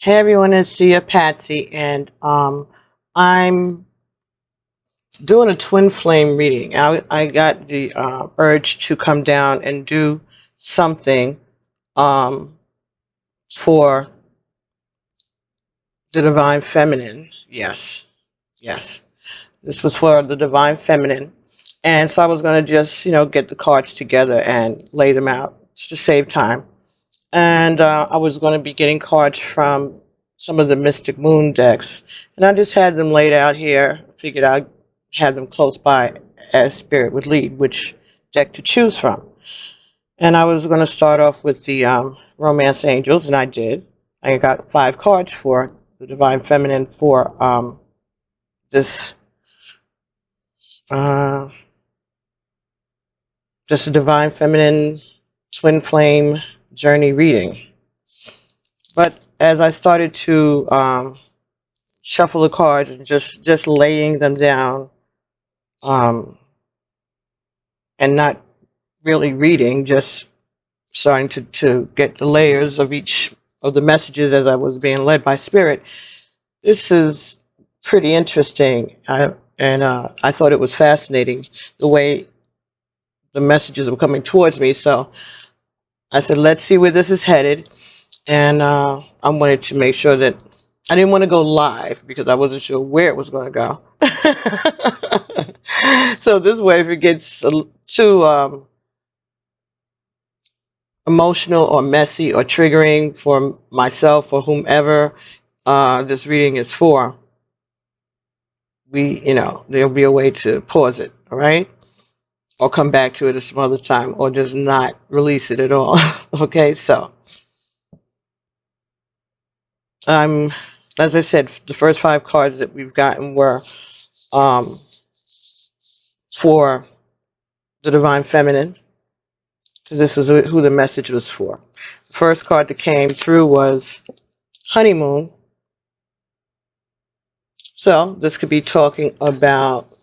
Hey everyone, it's Patsy, and I'm doing a twin flame reading. I got the urge to come down and do something um, for the Divine Feminine. Yes, yes. This was for the Divine Feminine. And so I was going to just, get the cards together and lay them out just to save time. And I was going to be getting cards from some of the Mystic Moon decks, and I just had them laid out here. Figured I'd have them close by as Spirit would lead, which deck to choose from. And I was going to start off with the Romance Angels, and I did. I got 5 cards for the Divine Feminine for this uh, just a Divine Feminine Twin Flame Journey reading. But as I started to shuffle the cards and just laying them down, um, and not really reading, just starting to get the layers of each of the messages as I was being led by Spirit. This is pretty interesting, and I thought it was fascinating the way the messages were coming towards me. So I said, let's see where this is headed. And I wanted to make sure that I didn't want to go live because I wasn't sure where it was going to go. So this way, if it gets too emotional or messy or triggering for myself or whomever this reading is for, there'll be a way to pause it, all right? Or come back to it at some other time, or just not release it at all. Okay, so I'm, as I said, the first 5 cards that we've gotten were um, for the Divine Feminine, because this was who the message was for. The first card that came through was Honeymoon. So this could be talking about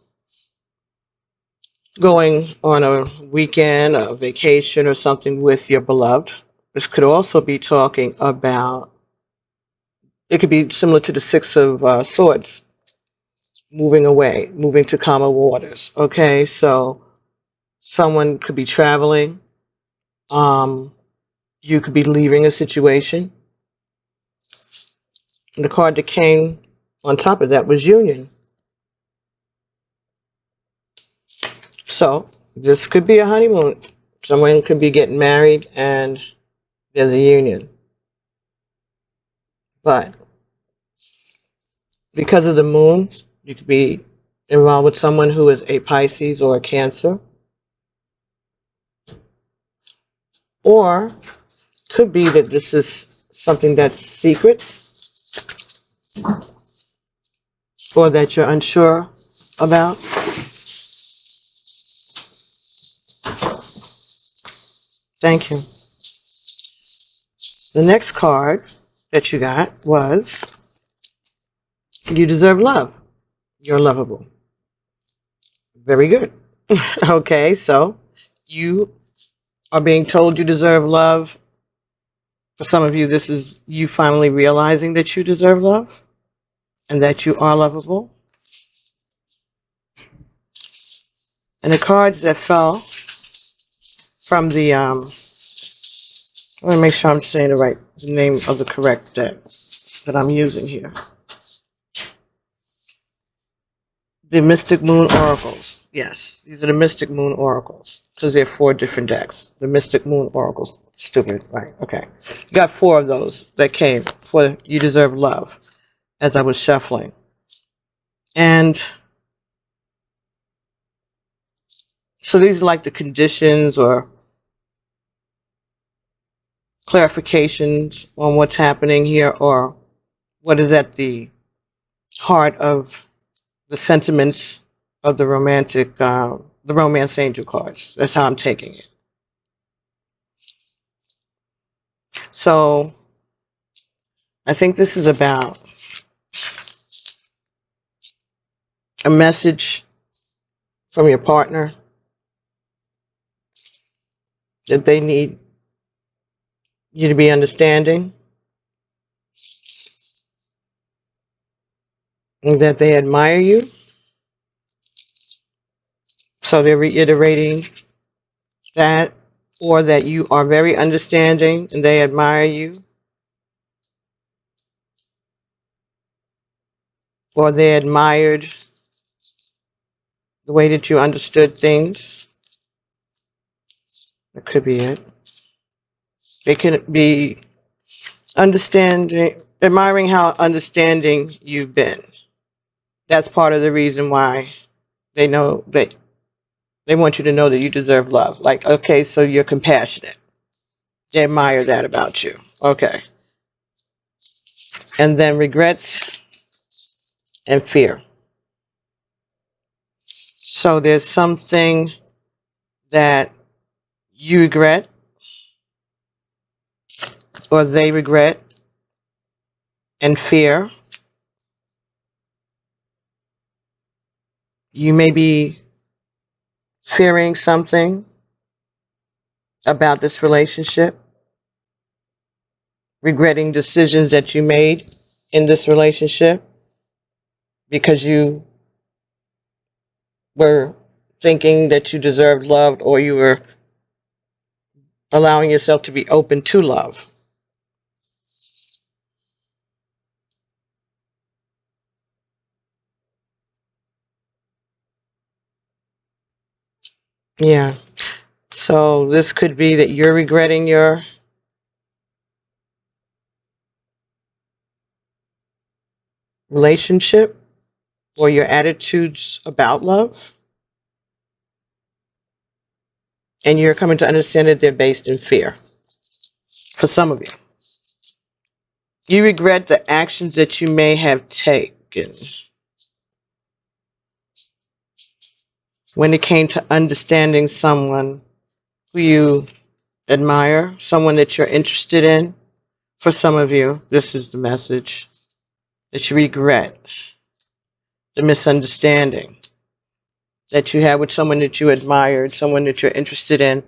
going on a weekend, a vacation, or something with your beloved. This could also be talking about, it could be similar to the Six of Swords, moving away, moving to calmer waters. Okay, so someone could be traveling. You could be leaving a situation. And the card that came on top of that was Union. So this could be a honeymoon. Someone could be getting married and there's a union. But because of the moon, you could be involved with someone who is a Pisces or a Cancer. Or could be that this is something that's secret or that you're unsure about. Thank you. The next card that you got was You Deserve Love. You're lovable. Very good. Okay, so you are being told you deserve love. For some of you, this is you finally realizing that you deserve love and that you are lovable. And the cards that fell from the, I want to make sure I'm saying the name of the correct deck that I'm using here. The Mystic Moon Oracles. Yes, these are the Mystic Moon Oracles because there are 4 different decks. The Mystic Moon Oracles. Stupid, right? Okay. You got 4 of those that came for You Deserve Love as I was shuffling. And so these are like the conditions or clarifications on what's happening here or what is at the heart of the sentiments of the romance angel cards. That's how I'm taking it. So I think this is about a message from your partner that they need you to be understanding. that they admire you. So they're reiterating that, or that you are very understanding and they admire you, or they admired the way that you understood things. That could be it. They could be admiring how understanding you've been. That's part of the reason why they know that they want you to know that you deserve love. Like, okay, so you're compassionate. They admire that about you. Okay. And then regrets and fear. So there's something that you regret or they regret and fear. You may be fearing something about this relationship, regretting decisions that you made in this relationship because you were thinking that you deserved love, or you were allowing yourself to be open to love. Yeah. So this could be that you're regretting your relationship or your attitudes about love, and you're coming to understand that they're based in fear. For some of you, you regret the actions that you may have taken when it came to understanding someone who you admire, someone that you're interested in. For some of you, this is the message, that you regret the misunderstanding that you had with someone that you admired, someone that you're interested in,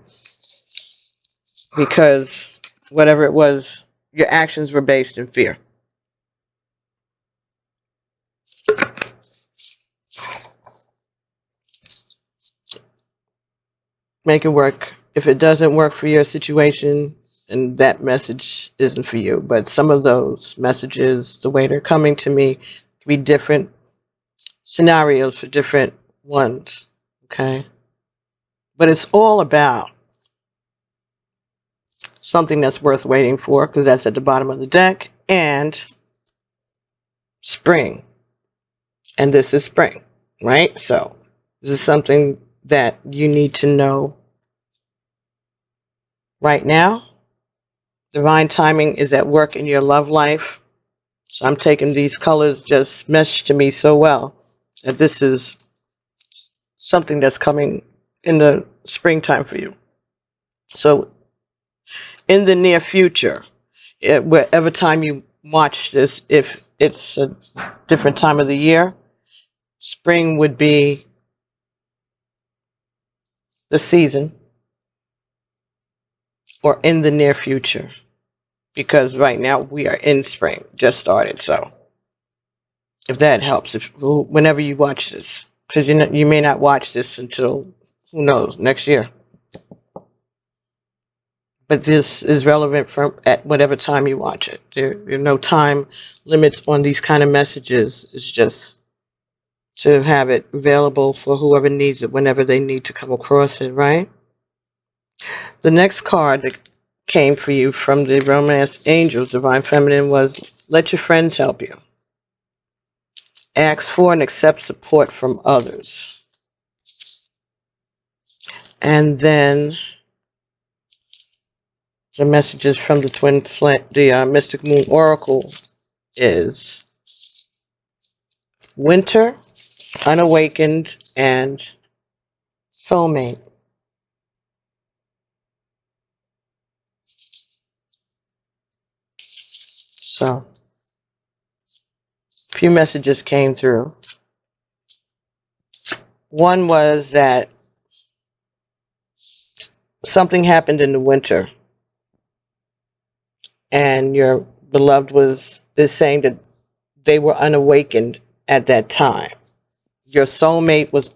because whatever it was, your actions were based in fear. Make it work. If it doesn't work for your situation, then that message isn't for you. But some of those messages, the way they're coming to me, can be different scenarios for different ones. Okay? But it's all about something that's worth waiting for, because that's at the bottom of the deck, and spring. And this is spring, right? So this is something that you need to know right now. Divine timing is at work in your love life. So I'm taking these colors just mesh to me so well that this is something that's coming in the springtime for you. So in the near future, whatever time you watch this, if it's a different time of the year, spring would be the season, or in the near future, because right now we are in spring, just started. So if that helps, whenever you watch this, because you may not watch this until, who knows, next year. But this is relevant from at whatever time you watch it. There are no time limits on these kind of messages. It's just to have it available for whoever needs it whenever they need to come across it, right? The next card that came for you from the Romance Angels, Divine Feminine, was let your friends help you. Ask for and accept support from others. And then the messages from the the Mystic Moon Oracle is winter, unawakened, and soulmate. So a few messages came through. One was that something happened in the winter, and your beloved is saying that they were unawakened at that time. Your soulmate was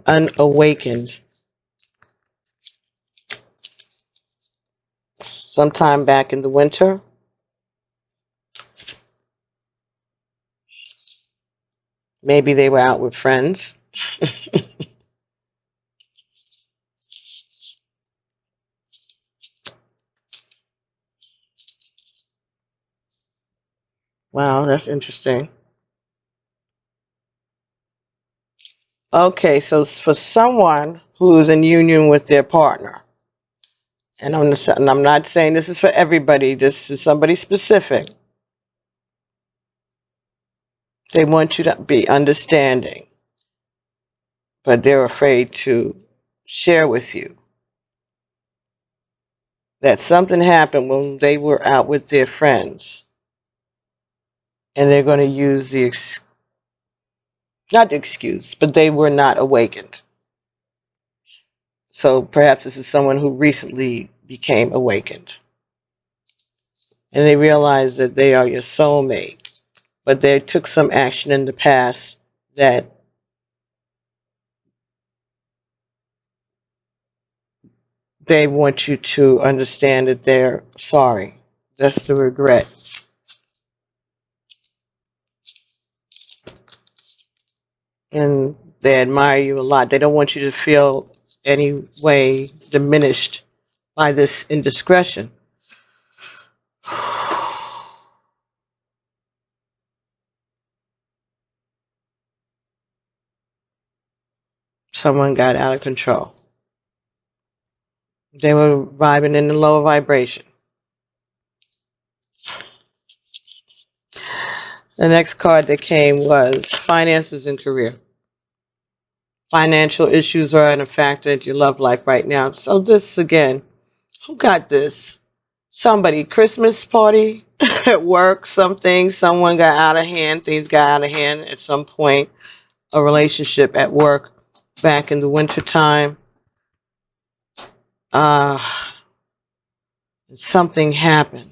unawakened sometime back in the winter. Maybe they were out with friends. Wow, that's interesting. Okay, so for someone who's in union with their partner, and I'm not saying this is for everybody, this is somebody specific. They want you to be understanding, but they're afraid to share with you that something happened when they were out with their friends, and they're going to use not the excuse, but they were not awakened. So perhaps this is someone who recently became awakened, and they realize that they are your soulmate, but they took some action in the past that they want you to understand that they're sorry. That's the regret. And they admire you a lot. They don't want you to feel any way diminished by this indiscretion. Someone got out of control. They were vibing in the lower vibration. The next card that came was finances and career. Financial issues are a factor in your love life right now. So this again, who got this? Somebody, Christmas party at work, something, someone got out of hand, things got out of hand at some point, a relationship at work back in the winter time. Something happened.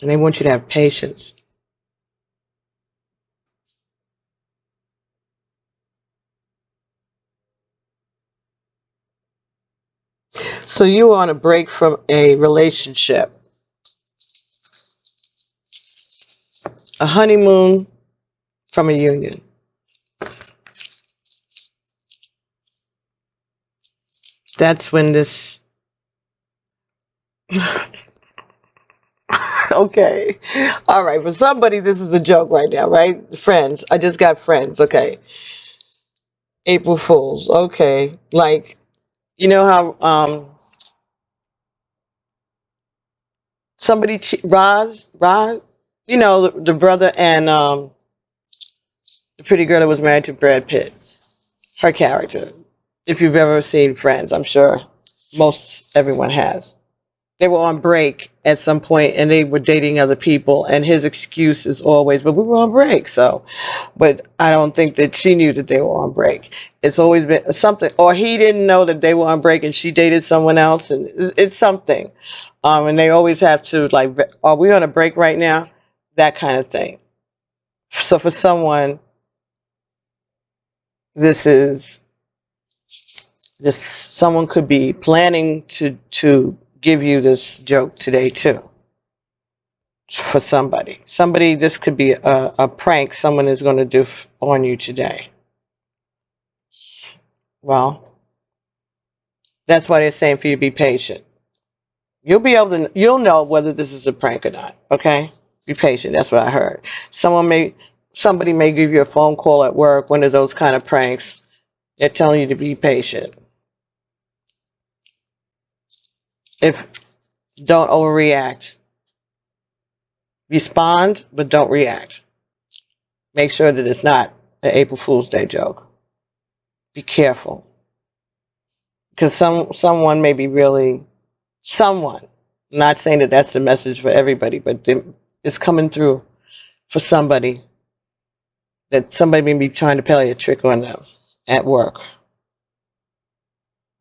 And they want you to have patience. So you were on a break from a relationship, a honeymoon from a union. That's when this, okay. All right, for somebody, this is a joke right now, right? Friends. I just got friends, okay. April Fools, okay. Like, you know how somebody, Roz, you know, the brother and the pretty girl that was married to Brad Pitt, her character. If you've ever seen Friends, I'm sure most everyone has. They were on break at some point and they were dating other people, and his excuse is always, but we were on break. So, but I don't think that she knew that they were on break. It's always been something, or he didn't know that they were on break and she dated someone else, and it's something. And they always have to, like, are we on a break right now? That kind of thing. So for someone, this is this someone could be planning to give you this joke today too. For somebody, this could be a prank someone is going to do on you today. Well, that's why they're saying for you to be patient. You'll know whether this is a prank or not. Okay, be patient. That's what I heard. Somebody may give you a phone call at work, one of those kind of pranks. They're telling you to be patient. If don't overreact. Respond, but don't react. Make sure that it's not an April Fool's Day joke. Be careful. Because someone may be really, someone, not saying that that's the message for everybody, but it's coming through for somebody, that somebody may be trying to play a trick on them at work.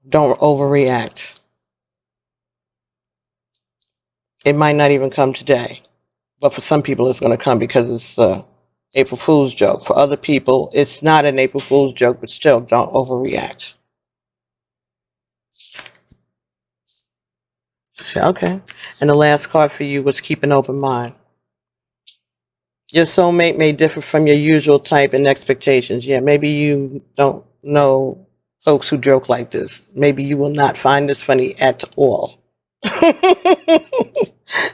Don't overreact. It might not even come today. But for some people, it's going to come because it's April Fool's joke. For other people, it's not an April Fool's joke, but still, don't overreact. Okay. And the last card for you was keep an open mind. Your soulmate may differ from your usual type and expectations. Yeah, maybe you don't know folks who joke like this. Maybe you will not find this funny at all.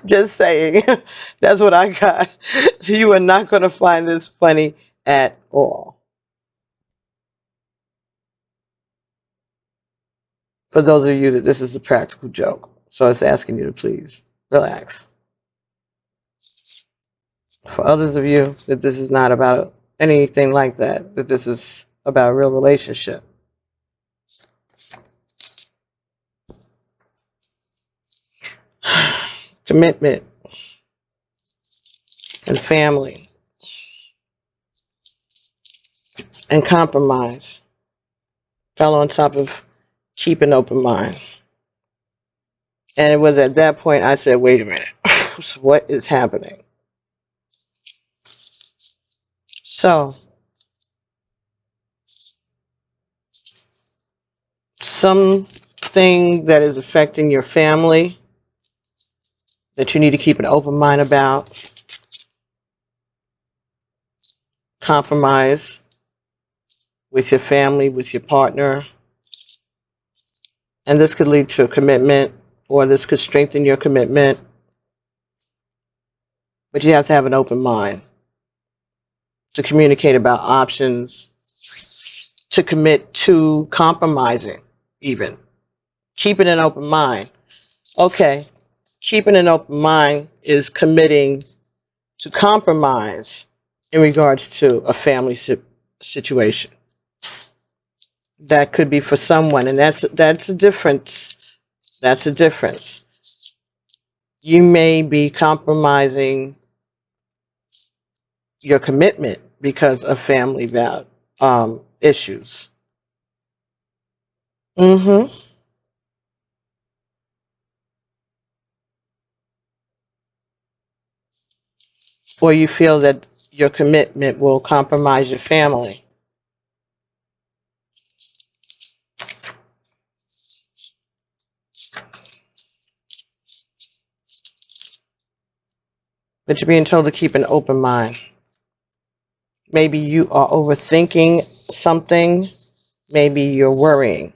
Just saying. That's what I got. You are not going to find this funny at all. For those of you that this is a practical joke. So it's asking you to please relax. For others of you that this is not about anything like that, that this is about a real relationship. Commitment and family and compromise fell on top of keep an open mind. And it was at that point I said, wait a minute, what is happening? So, something that is affecting your family that you need to keep an open mind about, compromise with your family, with your partner, and this could lead to a commitment, or this could strengthen your commitment, but you have to have an open mind to communicate about options, to commit to compromising even. Keeping an open mind. Okay, keeping an open mind is committing to compromise in regards to a family situation. That could be for someone, and that's a difference. That's a difference. You may be compromising your commitment because of family issues. Mm-hmm. Or you feel that your commitment will compromise your family. But you're being told to keep an open mind. Maybe you are overthinking something. Maybe you're worrying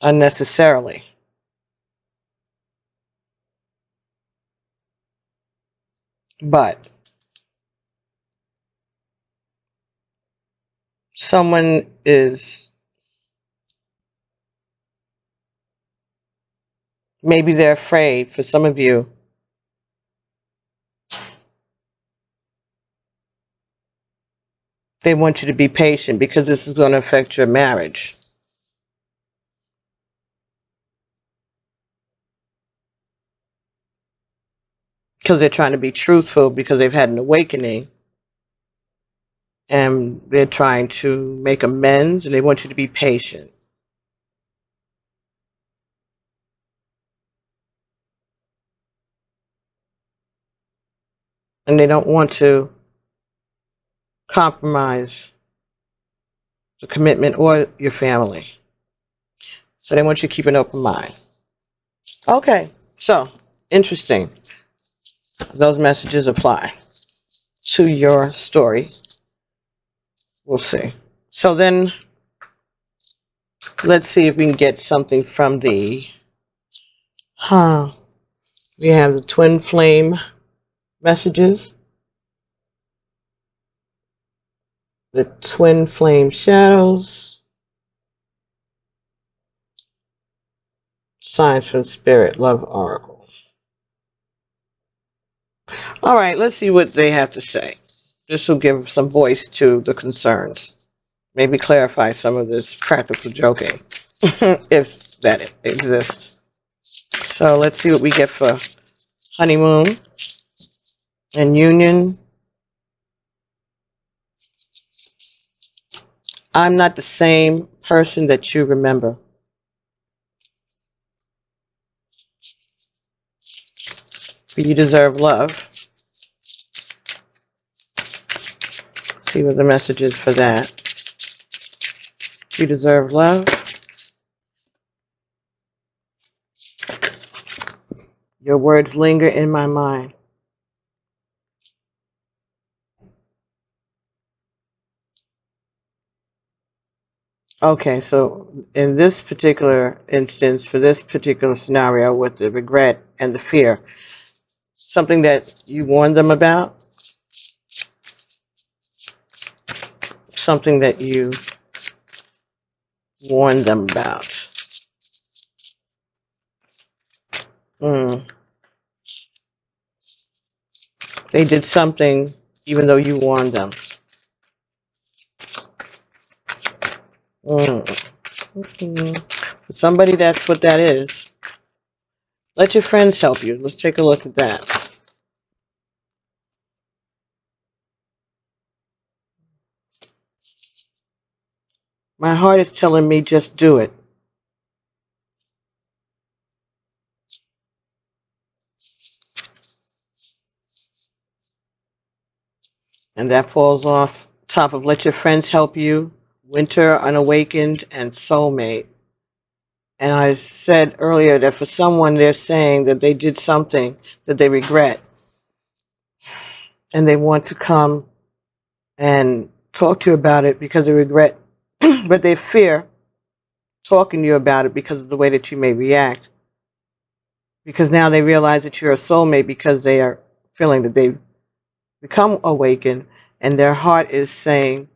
unnecessarily. But someone is, maybe they're afraid. For some of you, they want you to be patient because this is going to affect your marriage. Because they're trying to be truthful because they've had an awakening and they're trying to make amends and they want you to be patient. And they don't want to compromise the commitment or your family. So they want you to keep an open mind. Okay, so interesting. Those messages apply to your story. We'll see. So then let's see if we can get something from the, we have the twin flame messages, the twin flame shadows, signs from spirit, love oracle. All right, let's see what they have to say. This will give some voice to the concerns. Maybe clarify some of this practical joking, if that exists. So let's see what we get for honeymoon and union. I'm not the same person that you remember. You deserve love. See what the message is for that. You deserve love. Your words linger in my mind. Okay, so in this particular instance, for this particular scenario with the regret and the fear, something that you warned them about, something that you warned them about. They did something even though you warned them. For somebody, that's what that is. Let your friends help you. Let's take a look at that. My heart is telling me just do it. And that falls off top of let your friends help you, winter, unawakened, and soulmate. And I said earlier that for someone, they're saying that they did something that they regret. And they want to come and talk to you about it because they regret, but they fear talking to you about it because of the way that you may react. Because now they realize that you're a soulmate because they are feeling that they've become awakened and their heart is saying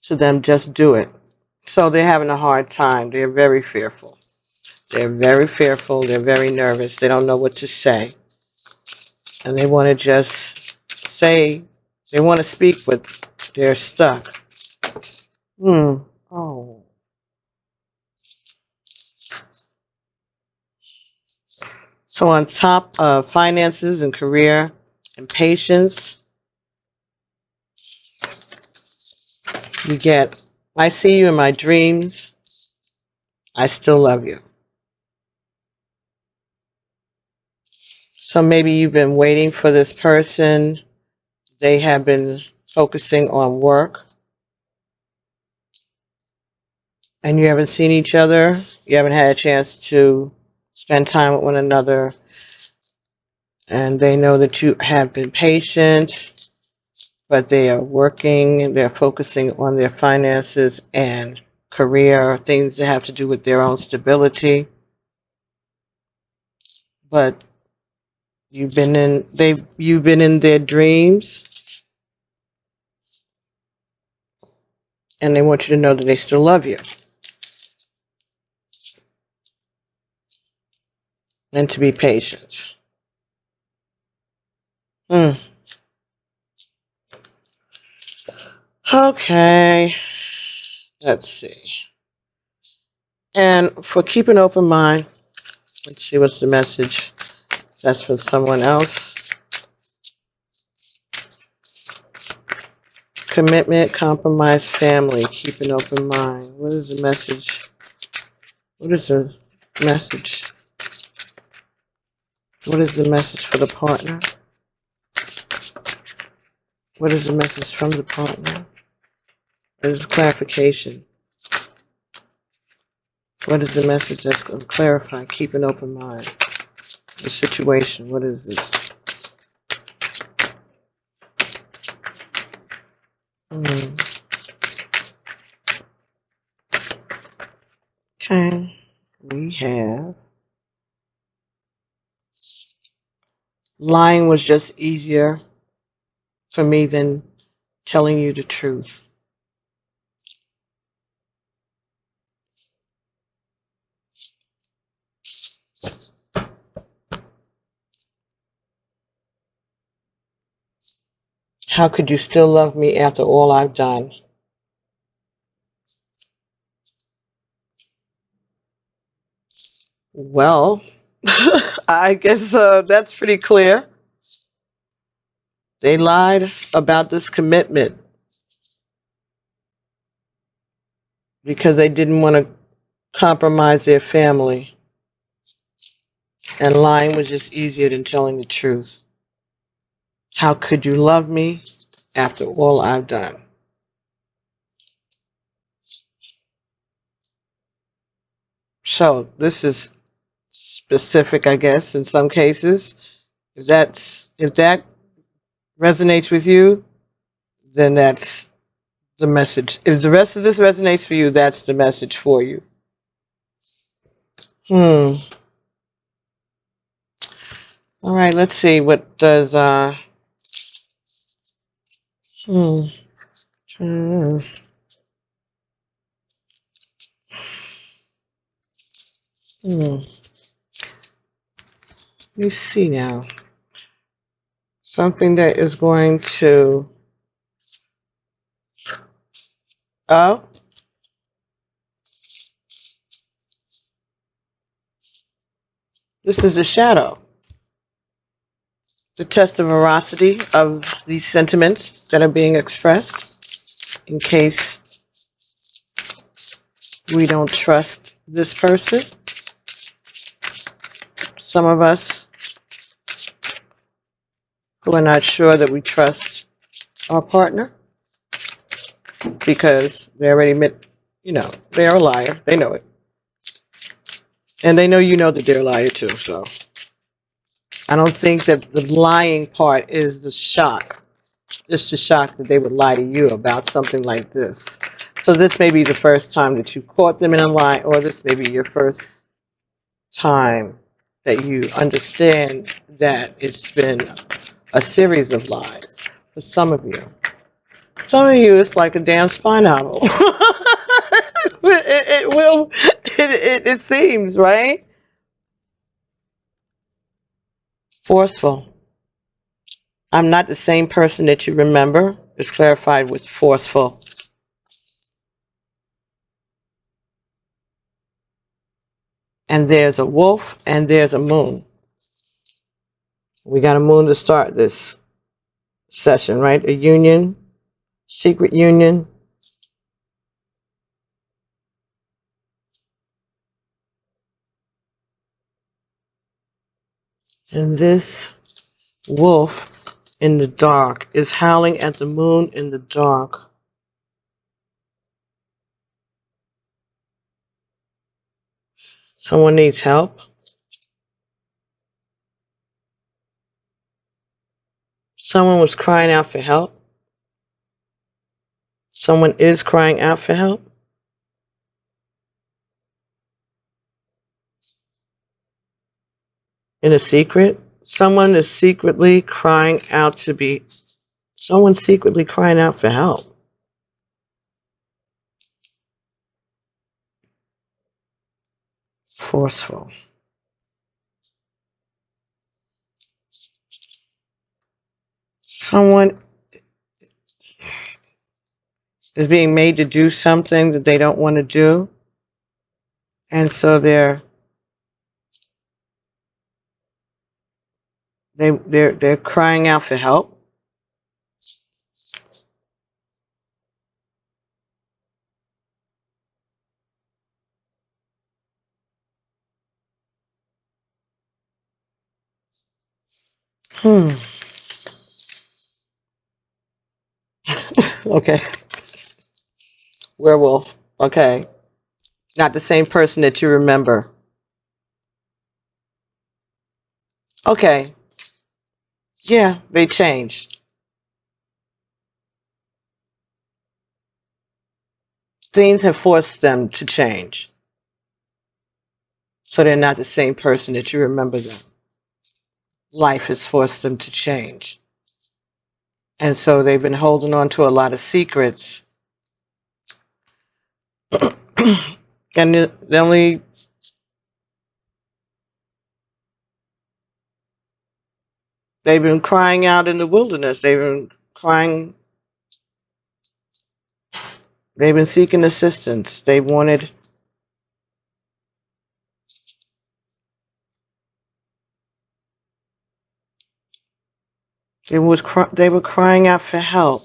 to them, just do it. So they're having a hard time. They're very fearful. They're very fearful. They're very nervous. They don't know what to say. And they want to just say, they want to speak, but they're stuck. Oh. So on top of finances and career and patience, you get, I see you in my dreams. I still love you. So maybe you've been waiting for this person. They have been focusing on work. And you haven't seen each other. You haven't had a chance to spend time with one another. And they know that you have been patient, but they are working. They're focusing on their finances and career, things that have to do with their own stability. But you've been in their dreams, and they want you to know that they still love you. And to be patient. Okay. Let's see. And for keep an open mind, let's see what's the message. That's for someone else. Commitment, compromise, family, keep an open mind. What is the message? What is the message? What is the message for the partner? What is the message from the partner? What is the clarification? What is the message that's going to clarify? Keep an open mind. The situation, what is this? Okay, we have lying was just easier for me than telling you the truth. How could you still love me after all I've done? Well, I guess that's pretty clear. They lied about this commitment because they didn't want to compromise their family. And lying was just easier than telling the truth. How could you love me after all I've done? So this is specific, I guess, in some cases. If that resonates with you, then that's the message. If the rest of this resonates for you, that's the message for you. All right, let's see. What does hmm. Hmm. Let me see now. Something that is going to oh, this is the shadow. The test of veracity of these sentiments that are being expressed, in case we don't trust this person. Some of us who are not sure that we trust our partner because they already admit, they're a liar. They know it. And they know you know that they're a liar too. So I don't think that the lying part is the shock. Just the shock that they would lie to you about something like this. So this may be the first time that you caught them in a lie, or this may be your first time that you understand that it's been a series of lies for some of you. Some of you, it's like a damn spy novel. It seems, right? Forceful. I'm not the same person that you remember. It's clarified with forceful. And there's a wolf and there's a moon. We got a moon to start this session, right? A union, secret union. And this wolf in the dark is howling at the moon in the dark. Someone needs help. Someone was crying out for help. Someone is crying out for help. In a secret. Someone is secretly crying out to be. Someone's secretly crying out for help. Forceful. Someone is being made to do something that they don't want to do. And so they're crying out for help. Okay. Werewolf. Okay. Not the same person that you remember. Okay. Yeah, they changed. Things have forced them to change. So they're not the same person that you remember them. Life has forced them to change. And so they've been holding on to a lot of secrets. And the only they've been crying out in the wilderness. They've been crying. They've been seeking assistance. They wanted. They were crying out for help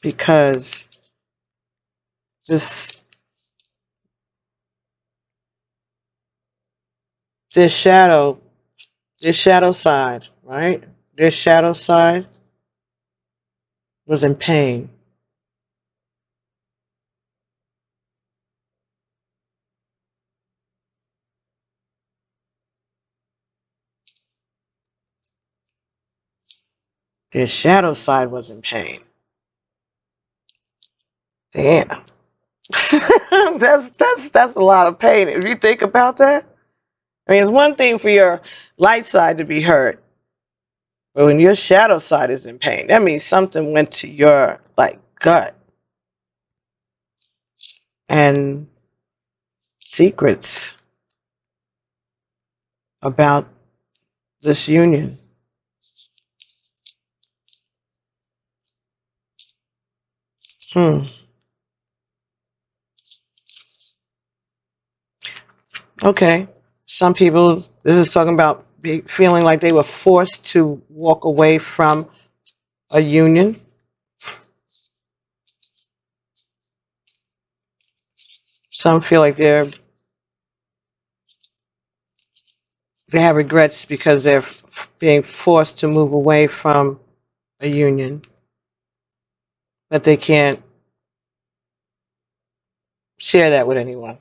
because this Their shadow side, right? Their shadow side was in pain. Their shadow side was in pain. Damn. that's a lot of pain. If you think about that. I mean, it's one thing for your light side to be hurt, but when your shadow side is in pain, that means something went to your like gut. And secrets about this union. Hmm. Okay. Some people, this is talking about feeling like they were forced to walk away from a union. Some feel like they have regrets because they're being forced to move away from a union, but they can't share that with anyone.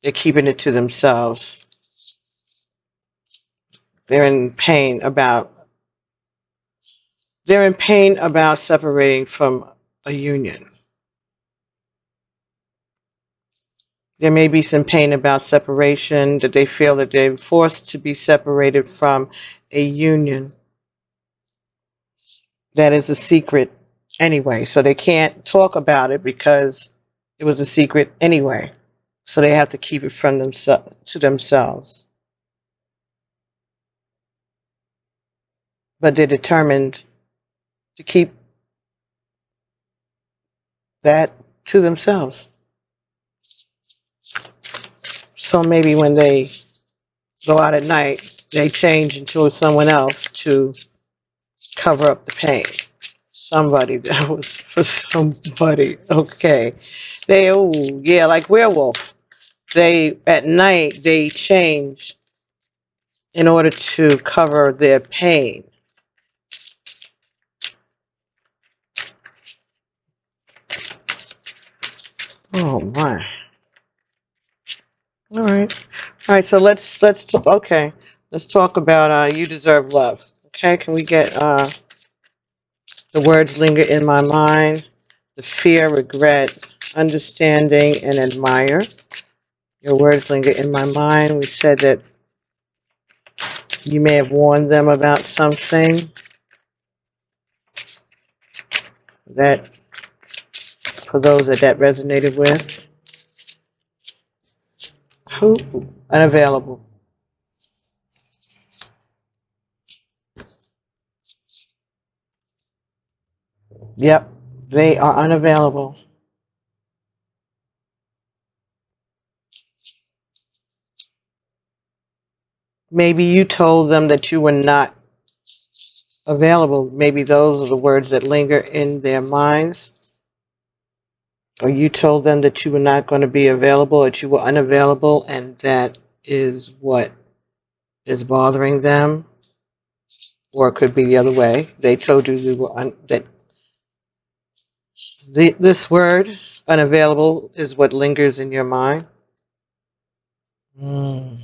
They're keeping it to themselves. They're in pain about separating from a union. There may be some pain about separation, that they feel that they're forced to be separated from a union that is a secret anyway. So they can't talk about it because it was a secret anyway. So they have to keep it from to themselves. But they're determined to keep that to themselves. So maybe when they go out at night, they change into someone else to cover up the pain. Somebody, that was for somebody. Okay. They, oh, yeah, like werewolf. They, at night, they change in order to cover their pain. Oh, my. All right. All right, so let's okay. Let's talk about You Deserve Love. Okay, can we get the words linger in my mind? The fear, regret, understanding, and admire. Your words linger in my mind. We said that you may have warned them about something that, for those that resonated with. Who? Unavailable. Yep, they are unavailable. Maybe you told them that you were not available. Maybe those are the words that linger in their minds. Or you told them that you were not going to be available, that you were unavailable, and that is what is bothering them. Or it could be the other way. They told you that this word, unavailable, is what lingers in your mind. Mm.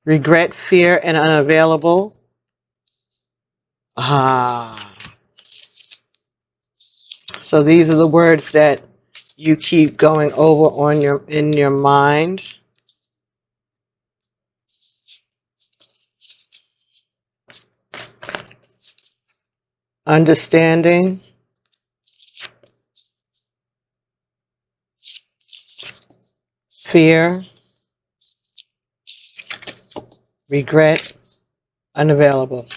Regret, fear, and unavailable. Ah. So these are the words that you keep going over in your mind. Understanding, fear, regret, unavailable.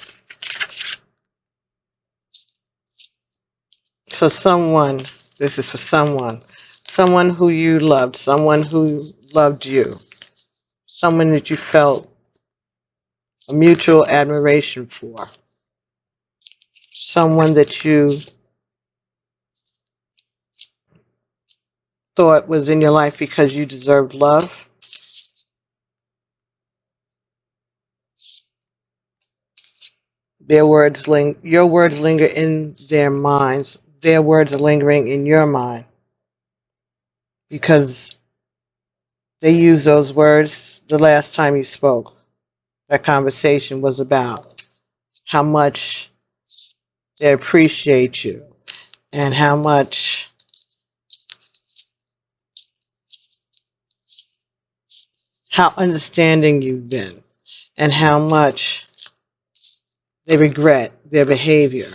So this is for someone who you loved, someone who loved you, someone that you felt a mutual admiration for, someone that you thought was in your life because you deserved love. Your words linger in their minds. Their words are lingering in your mind because they used those words the last time you spoke. That conversation was about how much they appreciate you and how understanding you've been and how much they regret their behavior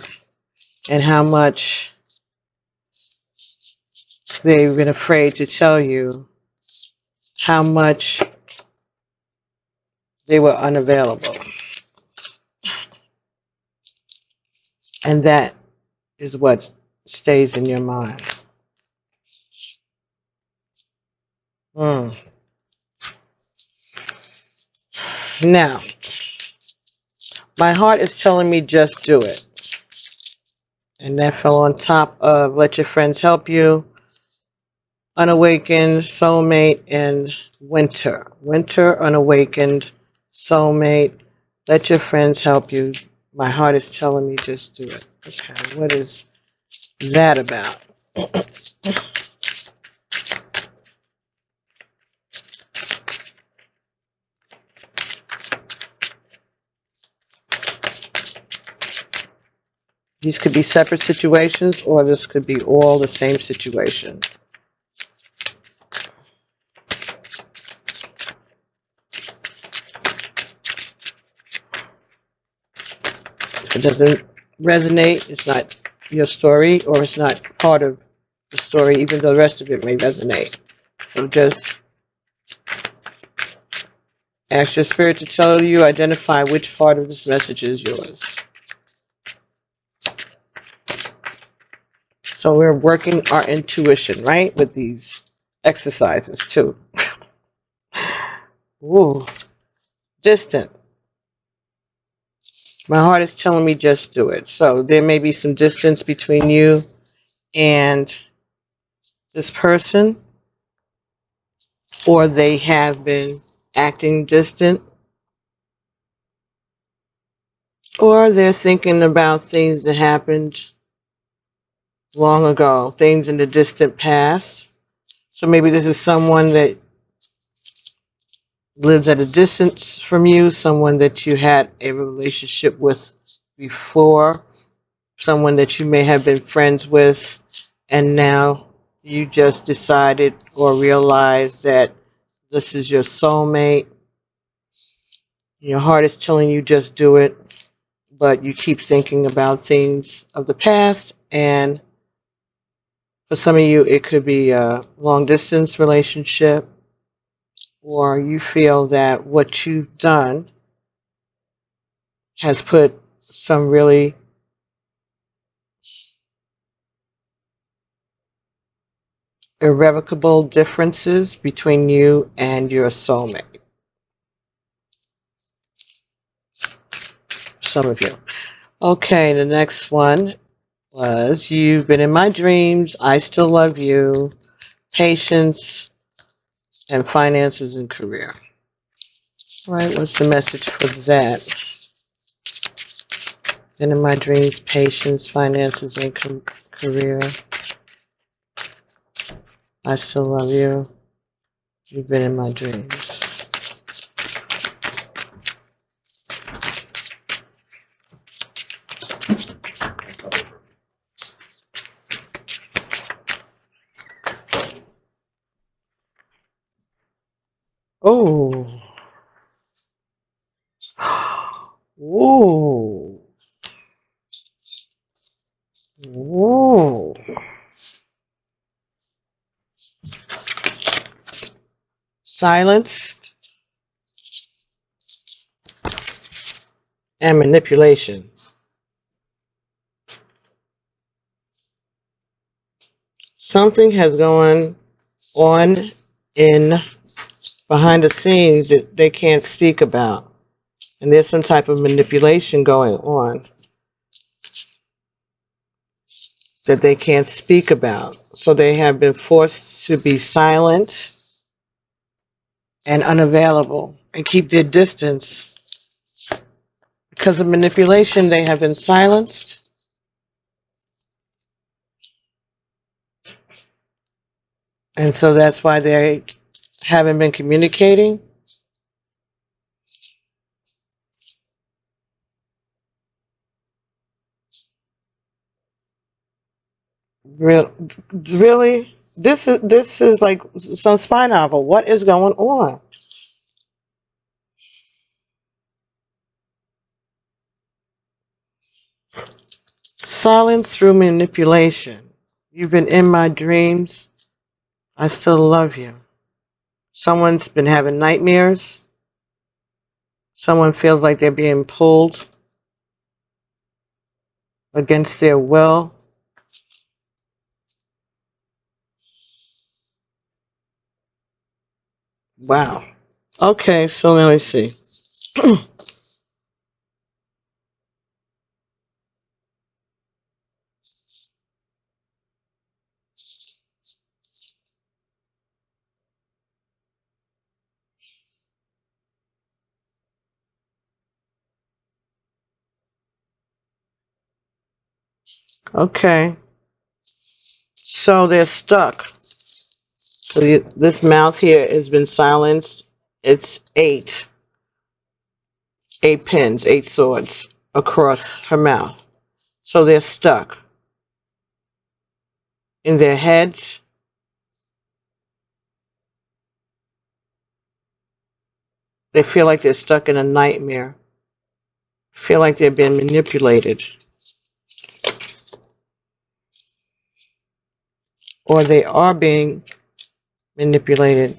and how much they've been afraid to tell you how much they were unavailable. And that is what stays in your mind. Now, my heart is telling me just do it. And that fell on top of let your friends help you, unawakened, soulmate, and winter. Winter, unawakened, soulmate, let your friends help you. My heart is telling me just do it. Okay, what is that about? These could be separate situations, or this could be all the same situation. If it doesn't resonate, it's not your story, or it's not part of the story, even though the rest of it may resonate. So just ask your spirit to tell you, identify which part of this message is yours. So we're working our intuition, right, with these exercises too. Ooh, distant. My heart is telling me just do it. So there may be some distance between you and this person, or they have been acting distant, or they're thinking about things that happened long ago, things in the distant past. So maybe this is someone that lives at a distance from you, someone that you had a relationship with before, someone that you may have been friends with, and now you just decided or realized that this is your soulmate. Your heart is telling you just do it, but you keep thinking about things of the past, and for some of you it could be a long distance relationship, or you feel that what you've done has put some really irrevocable differences between you and your soulmate. Some of you. Okay, the next one was you've been in my dreams, I still love you, patience, and finances and career. All right, what's the message for that? Been in my dreams, patience, finances, and career. I still love you. You've been in my dreams. Oh. Whoa. Whoa. Silenced and manipulation. Something has gone on in behind the scenes that they can't speak about. And there's some type of manipulation going on. that they can't speak about. So they have been forced to be silent and unavailable and keep their distance. Because of manipulation, they have been silenced. And so that's why they haven't been communicating. Really? This is like some spy novel. What is going on? Silence through manipulation. You've been in my dreams. I still love you. Someone's been having nightmares. Someone feels like they're being pulled against their will. Wow. Okay, so let me see. Okay, so they're stuck. So this mouth here has been silenced. It's eight pins, 8 swords across her mouth. So they're stuck in their heads. They feel like they're stuck in a nightmare. Feel like they're being manipulated. Or they are being manipulated.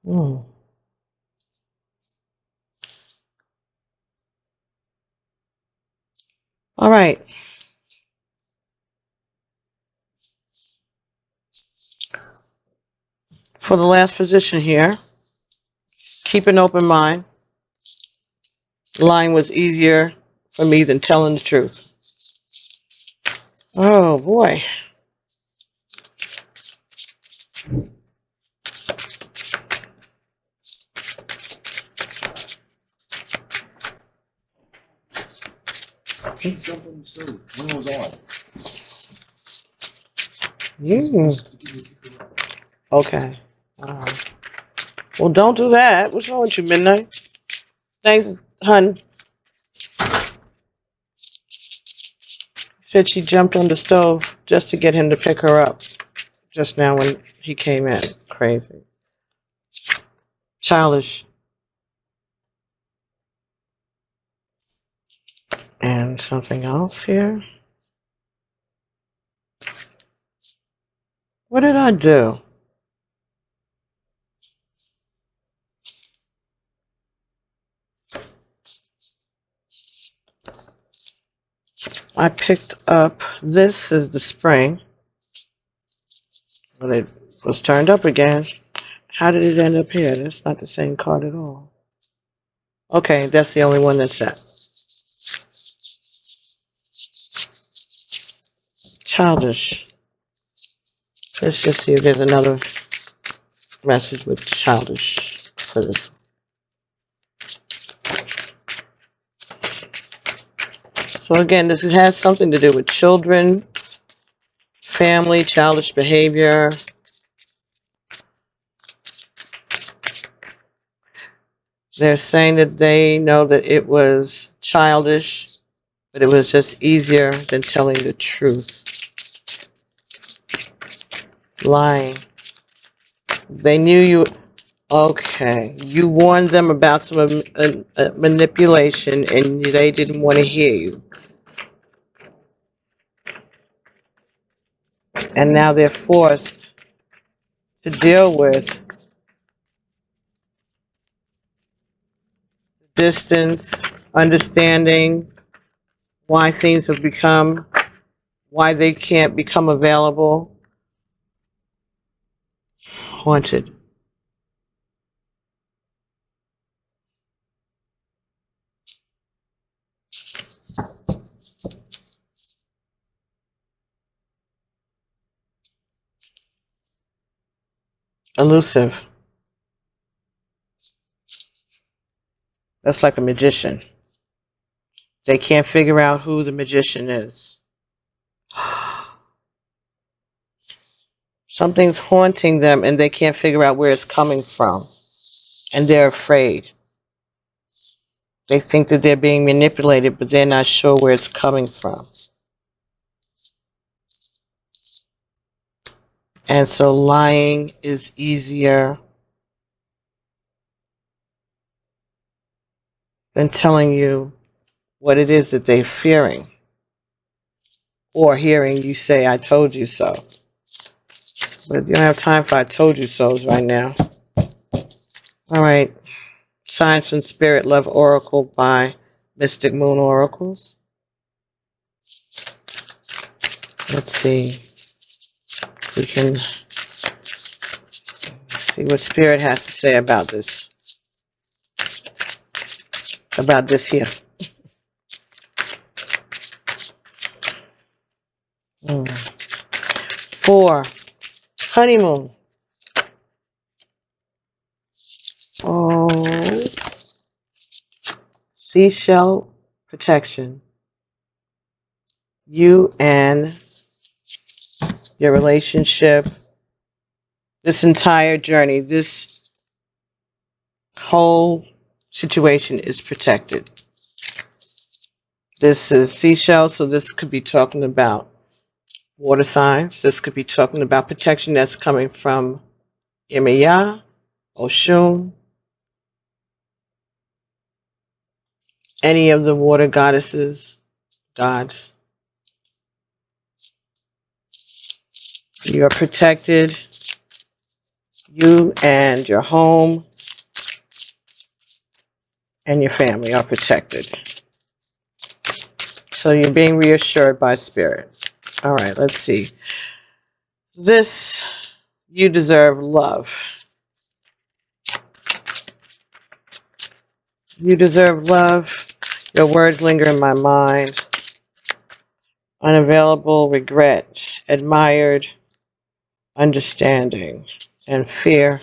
Hmm. All right. For the last position here, keep an open mind. Lying was easier for me than telling the truth. Oh boy. Keep jumping too. When was on? Okay. Well, don't do that. What's wrong with you, Midnight? Thanks, hun. Said she jumped on the stove just to get him to pick her up just now when he came in. Crazy. Childish. And something else here. What did I do? I picked up, this is the spring, but it was turned up again. How did it end up here? That's not the same card at all. Okay, that's the only one that's set. Childish. Let's just see if there's another message with childish for this. So again, this has something to do with children, family, childish behavior. They're saying that they know that it was childish, but it was just easier than telling the truth. Lying. They knew you. Okay. You warned them about some manipulation and they didn't want to hear you. And now they're forced to deal with distance, understanding why things have become, why they can't become available. Haunted. elusive. That's like a magician. They can't figure out who the magician is. Something's haunting them and they can't figure out where it's coming from. And they're afraid. They think that they're being manipulated, but they're not sure where it's coming from. And so lying is easier than telling you what it is that they're fearing. Or hearing you say, I told you so. But you don't have time for I told you so's right now. All right. Signs from Spirit Love Oracle by Mystic Moon Oracles. Let's see. We can see what Spirit has to say about this. About this here. 4. Honeymoon. Oh. Seashell protection. You and your relationship. This entire journey. This whole situation is protected. This is seashell, so this could be talking about water signs. This could be talking about protection that's coming from Emiya, Oshun, any of the water goddesses, gods. You are protected. You and your home and your family are protected. So you're being reassured by Spirit. All right, let's see. This, you deserve love. You deserve love. Your words linger in my mind. Unavailable, regret, admired, understanding, and fear.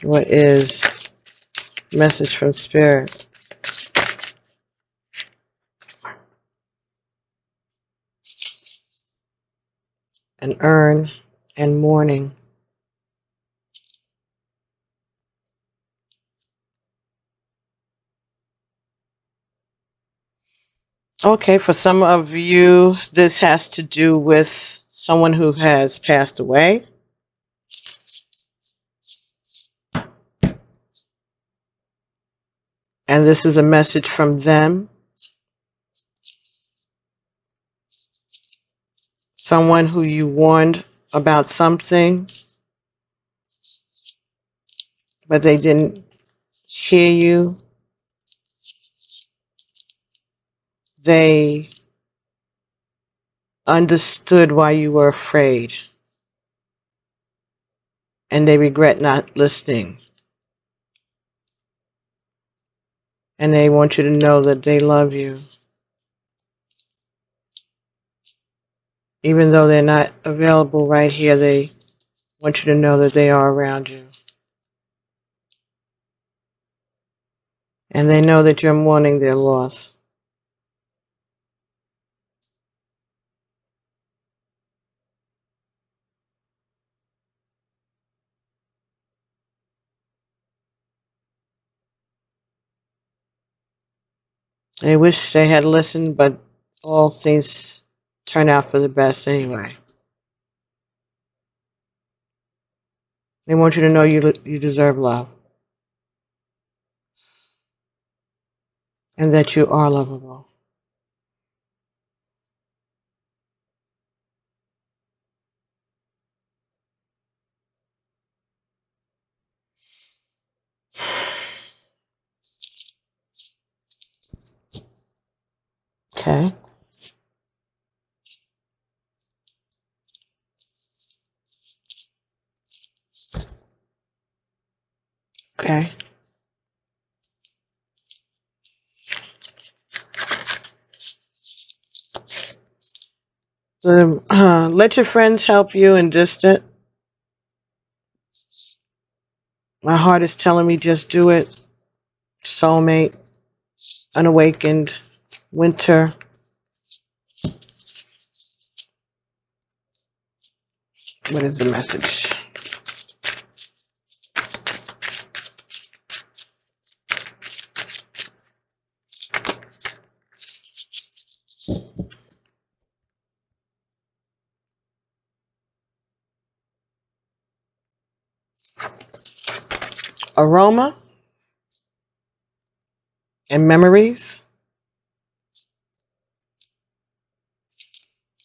What is message from Spirit? An urn and mourning. Okay, for some of you, this has to do with someone who has passed away. And this is a message from them. Someone who you warned about something, but they didn't hear you. They understood why you were afraid. And they regret not listening. And they want you to know that they love you. Even though they're not available right here, they want you to know that they are around you. And they know that you're mourning their loss. They wish they had listened, but all things turn out for the best anyway. They want you to know you deserve love. And that you are lovable. Okay. Okay. So, let your friends help you in distant. My heart is telling me just do it. Soulmate, unawakened, winter. What is the message? Aroma and memories.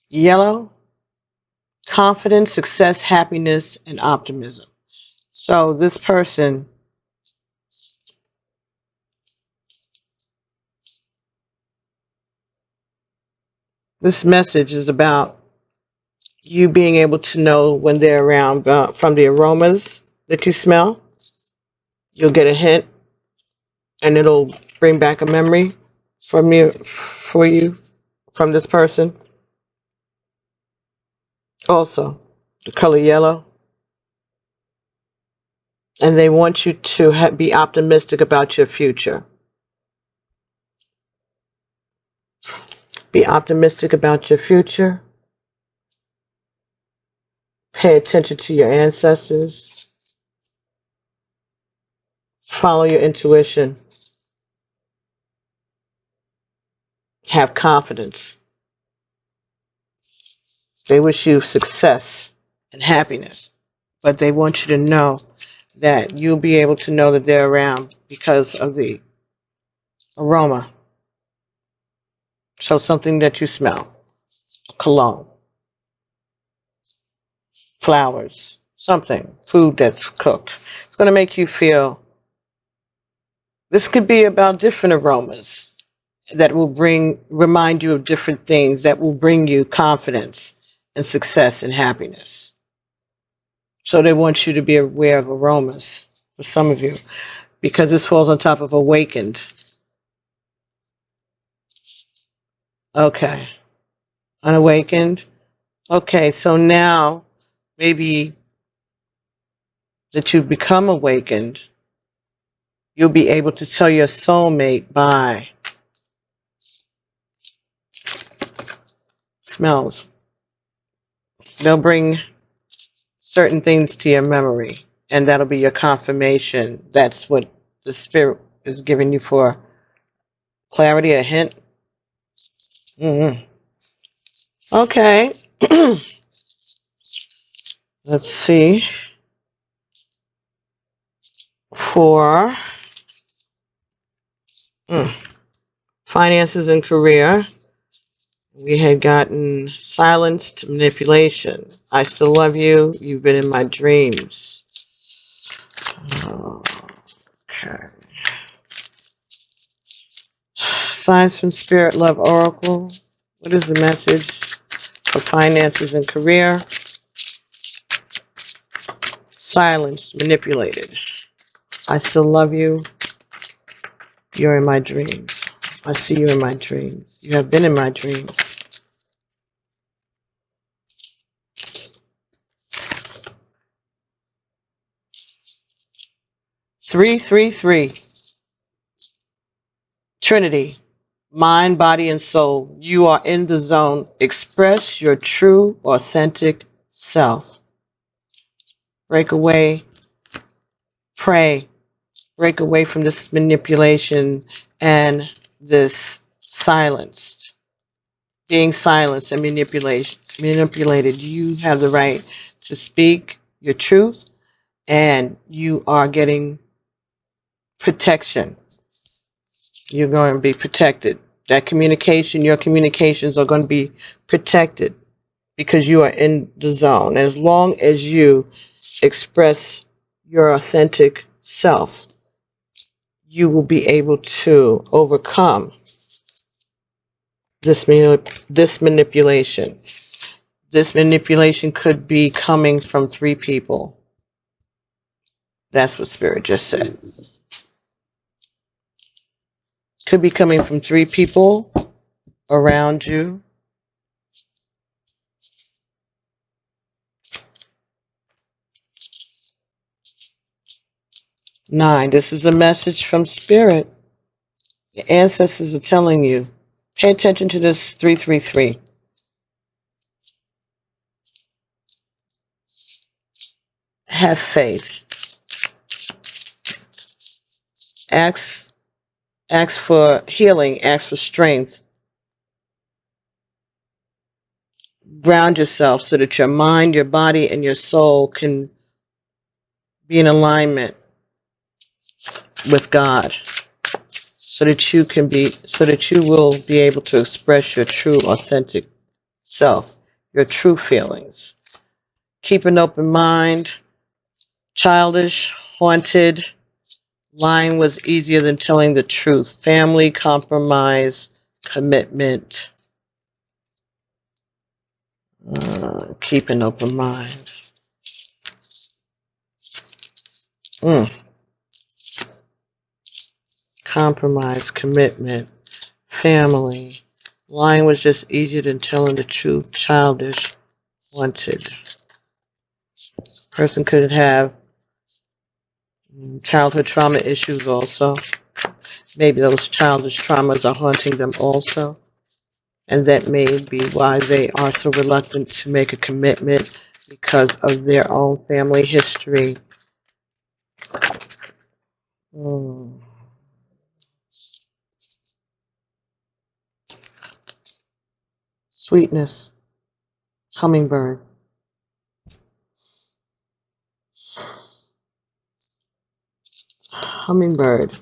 Yellow, confidence, success, happiness, and optimism. So this person, this message is about you being able to know when they're around from the aromas that you smell. You'll get a hint, and it'll bring back a memory for you from this person. Also, the color yellow, and they want you to be optimistic about your future. Be optimistic about your future. Pay attention to your ancestors. Follow your intuition. Have confidence. They wish you success and happiness, but they want you to know that you'll be able to know that they're around because of the aroma. So something that you smell, cologne, flowers, something, food that's cooked. It's going to make you feel, this could be about different aromas that will remind you of different things that will bring you confidence and success and happiness. So they want you to be aware of aromas for some of you, because this falls on top of awakened. Okay. Unawakened. Okay, so now maybe that you've become awakened, you'll be able to tell your soulmate by smells. They'll bring certain things to your memory, and that'll be your confirmation. That's what the spirit is giving you for clarity, a hint. Mm-hmm. Okay. Let's see. For finances and career, we had gotten silenced manipulation. I still love you. You've been in my dreams. Okay. Signs from Spirit Love Oracle. What is the message for finances and career? Silenced, manipulated. I still love you. You're in my dreams. I see you in my dreams. You have been in my dreams. Three, three, three. Trinity. Mind, body, and soul. You are in the zone. Express your true, authentic self. Break away. Pray. Break away from this manipulation and this silenced. Being silenced and manipulated. You have the right to speak your truth, and you are getting protection. You're going to be protected. That communication, your communications are going to be protected because you are in the zone. As long as you express your authentic self, you will be able to overcome this manipulation. This manipulation could be coming from three people. That's what Spirit just said. Could be coming from three people around you. 9. This is a message from Spirit. The ancestors are telling you. Pay attention to this 333. Have faith. Ask for healing. Ask for strength. Ground yourself so that your mind, your body, and your soul can be in alignment with God, so that you will be able to express your true, authentic self, your true feelings. Keep an open mind. Childish, haunted. Lying was easier than telling the truth. Family, compromise, commitment. Keep an open mind. Compromise, commitment, family. Lying was just easier than telling the truth. Childish, wanted. Person could have childhood trauma issues also. Maybe those childish traumas are haunting them also. And that may be why they are so reluctant to make a commitment, because of their own family history. Sweetness. Hummingbird. Hummingbird.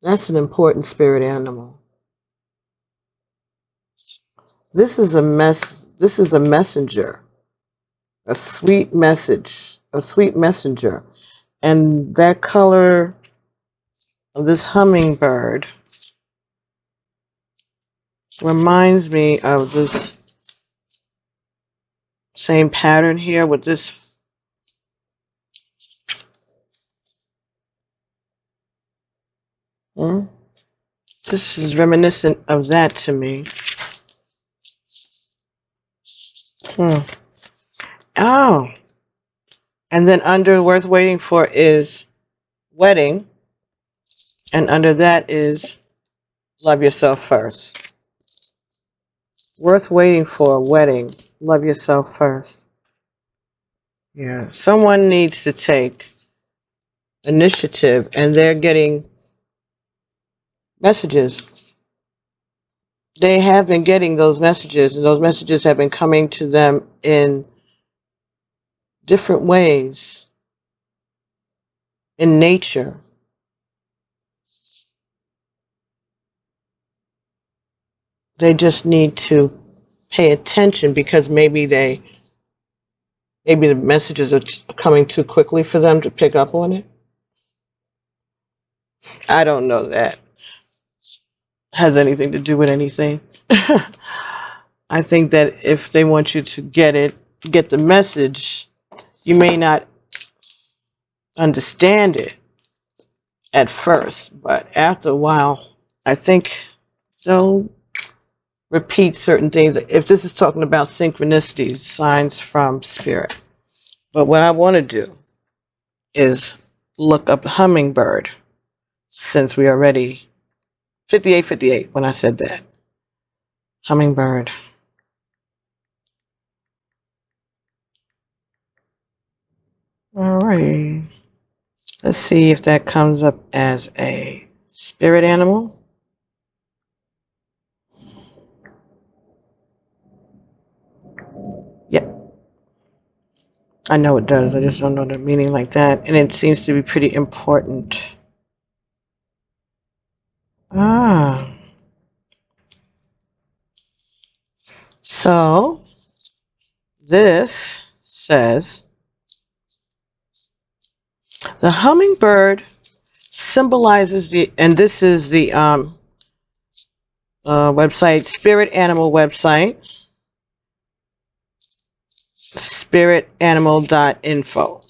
That's an important spirit animal. This is a messenger. A sweet message. A sweet messenger. And that color of this hummingbird reminds me of this same pattern here with this. This is reminiscent of that to me. Oh. And then under worth waiting for is wedding. And under that is love yourself first. Worth waiting for, wedding, love yourself first. Yeah. Someone needs to take initiative, and they're getting messages. They have been getting those messages, and those messages have been coming to them in different ways in nature. They just need to pay attention, because maybe the messages are coming too quickly for them to pick up on it. I don't know that has anything to do with anything. I think that if they want you to get the message, you may not understand it at first, but after a while, I think they'll repeat certain things. If this is talking about synchronicities, signs from spirit. But what I want to do is look up hummingbird, since we already 5858 when I said that. Hummingbird. All right. Let's see if that comes up as a spirit animal. Yep. I know it does. I just don't know the meaning like that. And it seems to be pretty important. So this says the hummingbird symbolizes and this is the website, spirit animal website, spiritanimal.info.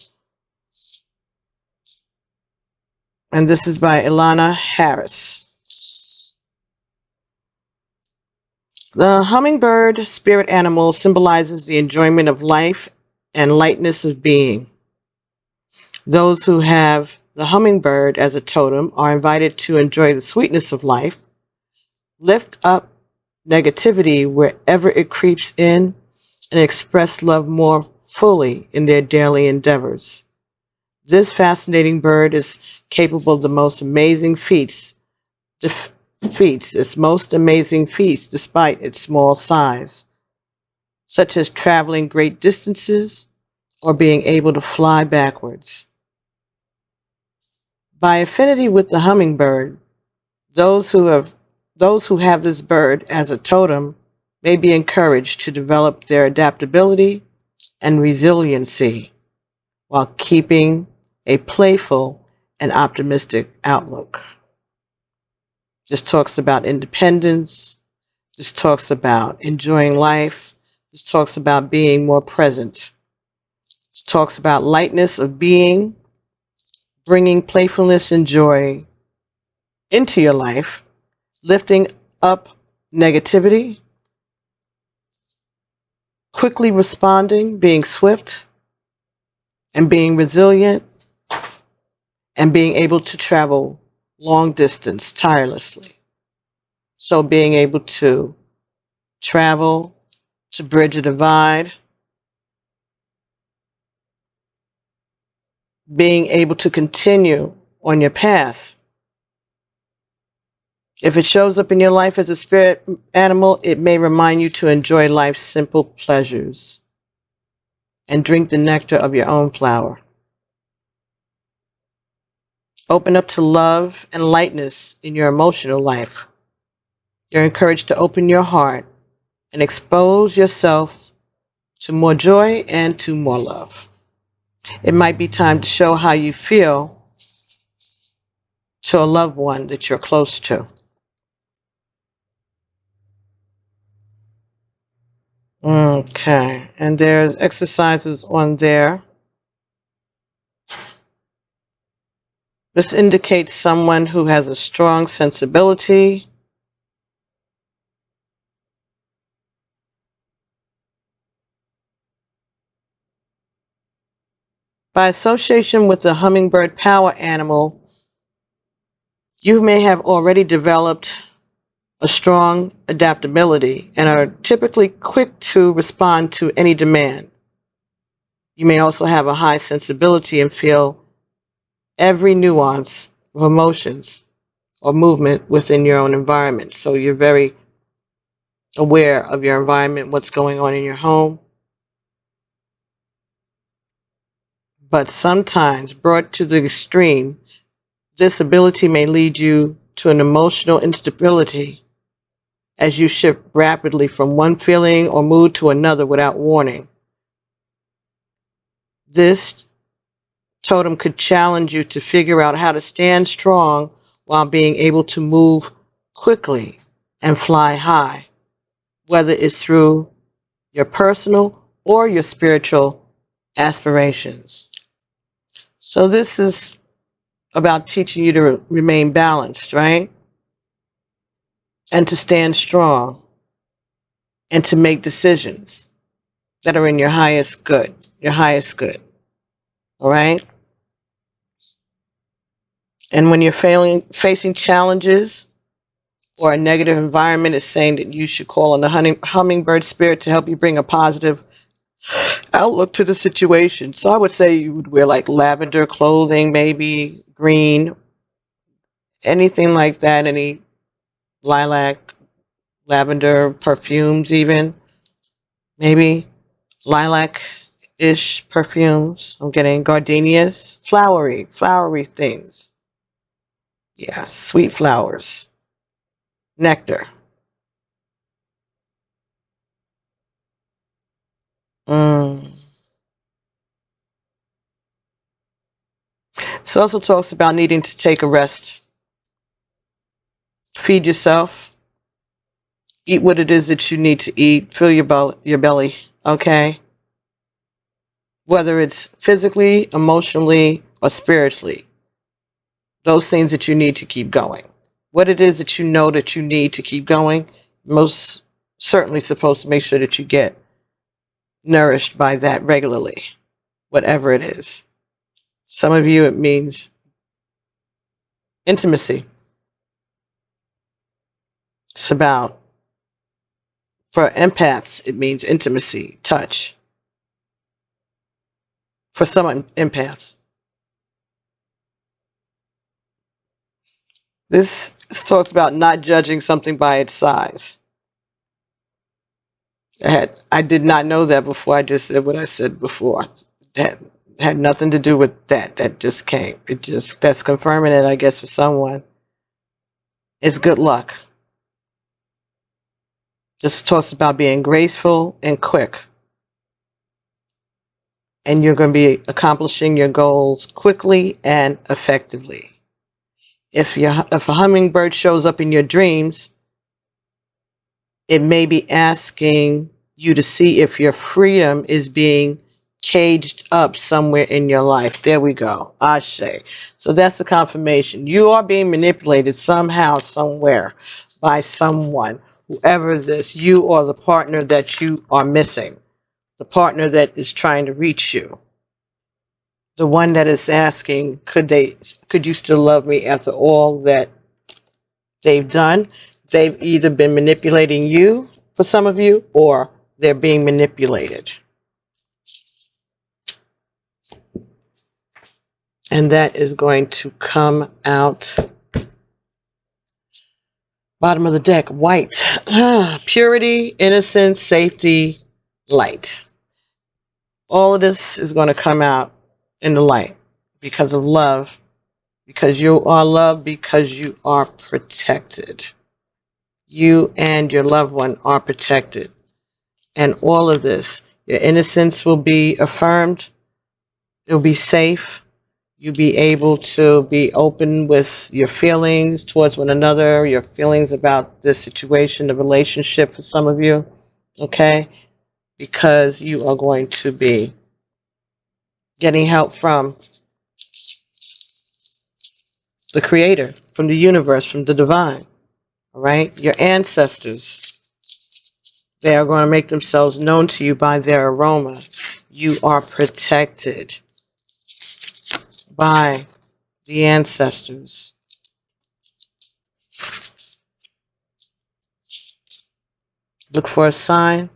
And this is by Ilana Harris. The hummingbird spirit animal symbolizes the enjoyment of life and lightness of being. Those who have the hummingbird as a totem are invited to enjoy the sweetness of life, lift up negativity wherever it creeps in, and express love more fully in their daily endeavors. This fascinating bird is capable of the most amazing feats, its most amazing feats despite its small size, such as traveling great distances or being able to fly backwards. By affinity with the hummingbird, those who have this bird as a totem may be encouraged to develop their adaptability and resiliency while keeping a playful and optimistic outlook. This talks about independence. This talks about enjoying life. This talks about being more present. This talks about lightness of being, bringing playfulness and joy into your life, lifting up negativity, quickly responding, being swift, and being resilient, and being able to travel long distance tirelessly. So being able to travel, to bridge a divide, being able to continue on your path. If it shows up in your life as a spirit animal, it may remind you to enjoy life's simple pleasures and drink the nectar of your own flower. Open up to love and lightness in your emotional life. You're encouraged to open your heart and expose yourself to more joy and to more love. It might be time to show how you feel to a loved one that you're close to. Okay, and there's exercises on there. This indicates someone who has a strong sensibility. By association with the hummingbird power animal, you may have already developed a strong adaptability and are typically quick to respond to any demand. You may also have a high sensibility and feel every nuance of emotions or movement within your own environment. So you're very aware of your environment, what's going on in your home. But sometimes, brought to the extreme, this ability may lead you to an emotional instability as you shift rapidly from one feeling or mood to another without warning. This totem could challenge you to figure out how to stand strong while being able to move quickly and fly high, whether it's through your personal or your spiritual aspirations. So this is about teaching you to remain balanced, right? And to stand strong and to make decisions that are in your highest good, all right? And when you're facing challenges or a negative environment, is saying that you should call on the hummingbird spirit to help you bring a positive outlook to the situation. So I would say you would wear like lavender clothing, maybe green, anything like that, any lilac, lavender perfumes even, maybe lilac-ish perfumes. I'm getting gardenias, flowery things. Yeah, sweet flowers, nectar. Mm. This also talks about needing to take a rest, feed yourself, eat what it is that you need to eat, fill your belly, okay? Whether it's physically, emotionally, or spiritually, those things that you need to keep going. What it is that you know that you need to keep going, most certainly supposed to make sure that you get nourished by that regularly, whatever it is. Some of you, it means intimacy. It's about, for empaths, it means intimacy, touch. For some empaths. This talks about not judging something by its size. I did not know that before. I just said what I said before. That had nothing to do with that. That just came. That's confirming it, I guess, for someone. It's good luck. This talks about being graceful and quick. And you're going to be accomplishing your goals quickly and effectively. If a hummingbird shows up in your dreams, it may be asking you to see if your freedom is being caged up somewhere in your life. There we go. Ashe. So that's the confirmation. You are being manipulated somehow, somewhere, by someone. Whoever this, you or the partner that you are missing. The partner that is trying to reach you. The one that is asking, could you still love me after all that they've done? They've either been manipulating you, for some of you, or they're being manipulated. And that is going to come out. Bottom of the deck, white. Purity, innocence, safety, light. All of this is going to come out in the light because of love. Because you are loved, because you are protected. You and your loved one are protected. And all of this, your innocence will be affirmed. It'll be safe. You'll be able to be open with your feelings towards one another, your feelings about this situation, the relationship for some of you, okay? Because you are going to be getting help from the Creator, from the universe, from the divine, all right? Your ancestors, they are going to make themselves known to you by their aroma. You are protected by the ancestors. Look for a sign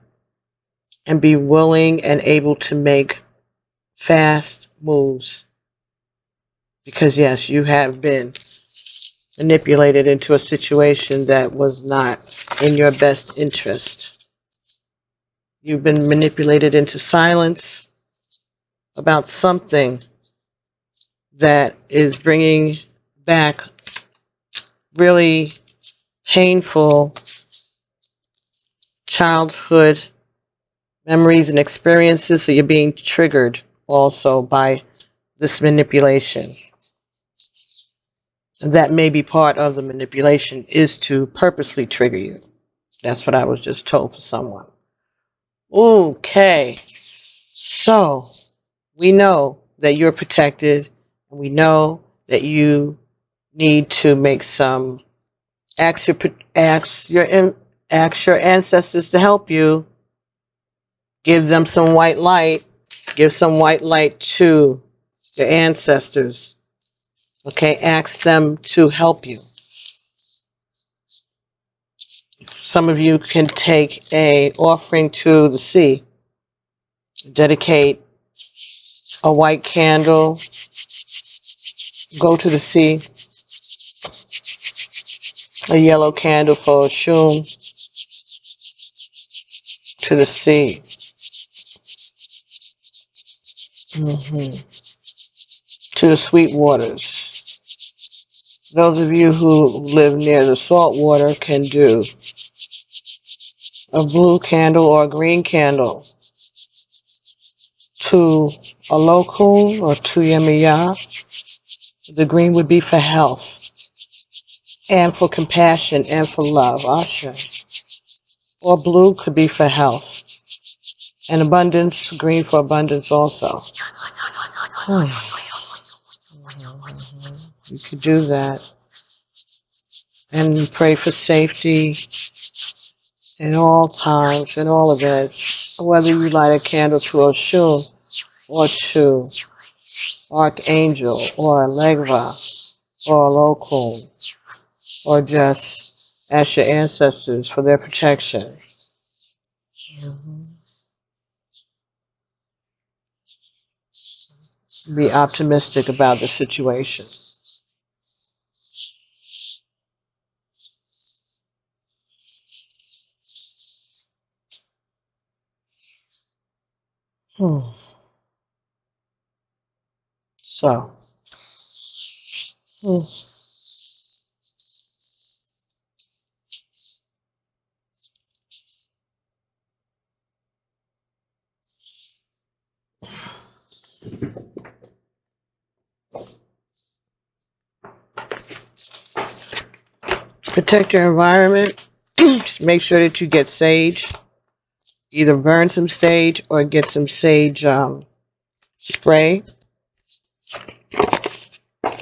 and be willing and able to make fast moves. Because yes, you have been manipulated into a situation that was not in your best interest. You've been manipulated into silence about something that is bringing back really painful childhood memories and experiences, so you're being triggered also by this manipulation. That may be part of the manipulation, is to purposely trigger you. That's what I was just told for someone. Okay, so we know that you're protected, and we know that you need to make some ask your ancestors to help you. Give them some white light. Give some white light to your ancestors. Okay, ask them to help you. Some of you can take a offering to the sea. Dedicate a white candle. Go to the sea. A yellow candle for Oshun. To the sea. To the sweet waters. Those of you who live near the salt water can do a blue candle or a green candle to a local or to Yemiya. The green would be for health and for compassion and for love. Ashe. Or blue could be for health and abundance. Green for abundance also. You could do that. And pray for safety in all times, in all events. Whether you light a candle to Oshun or to archangel or Legva or Lokun, or just ask your ancestors for their protection. Be optimistic about the situation. So, protect your environment. Just make sure that you get sage. Either burn some sage or get some sage spray.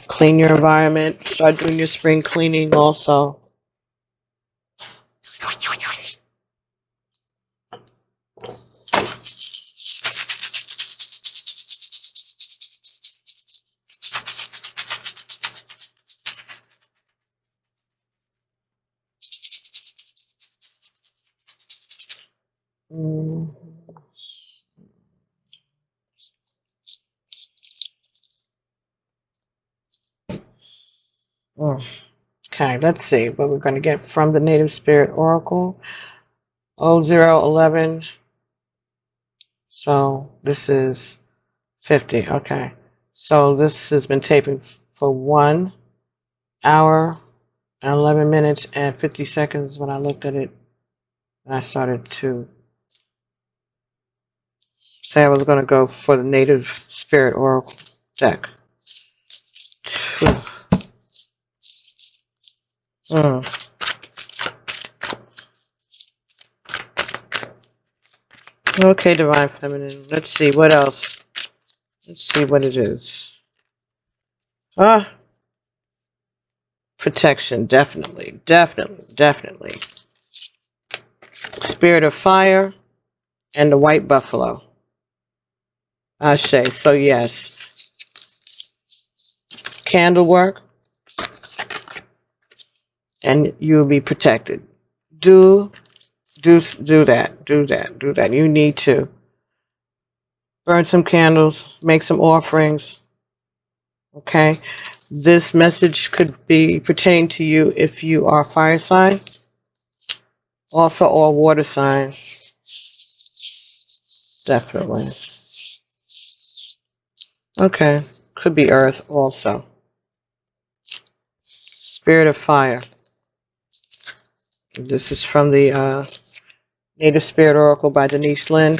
Clean your environment. Start doing your spring cleaning also. Okay, let's see what we're going to get from the Native Spirit Oracle. 0011. So this is 50. Okay. So this has been taping for 1 hour and 11 minutes and 50 seconds when I looked at it. And I started to say I was going to go for the Native Spirit Oracle deck. Okay, Divine Feminine. Let's see what else. Let's see what it is. Protection, definitely, definitely, definitely. Spirit of Fire and the White Buffalo. Ashe. So yes, candle work, and you'll be protected. Do that. You need to burn some candles, make some offerings. Okay, this message could be pertaining to you if you are a fire sign, also or a water sign. Definitely. Okay, could be earth also. Spirit of Fire. This is from the Native Spirit Oracle by DENISE LINN.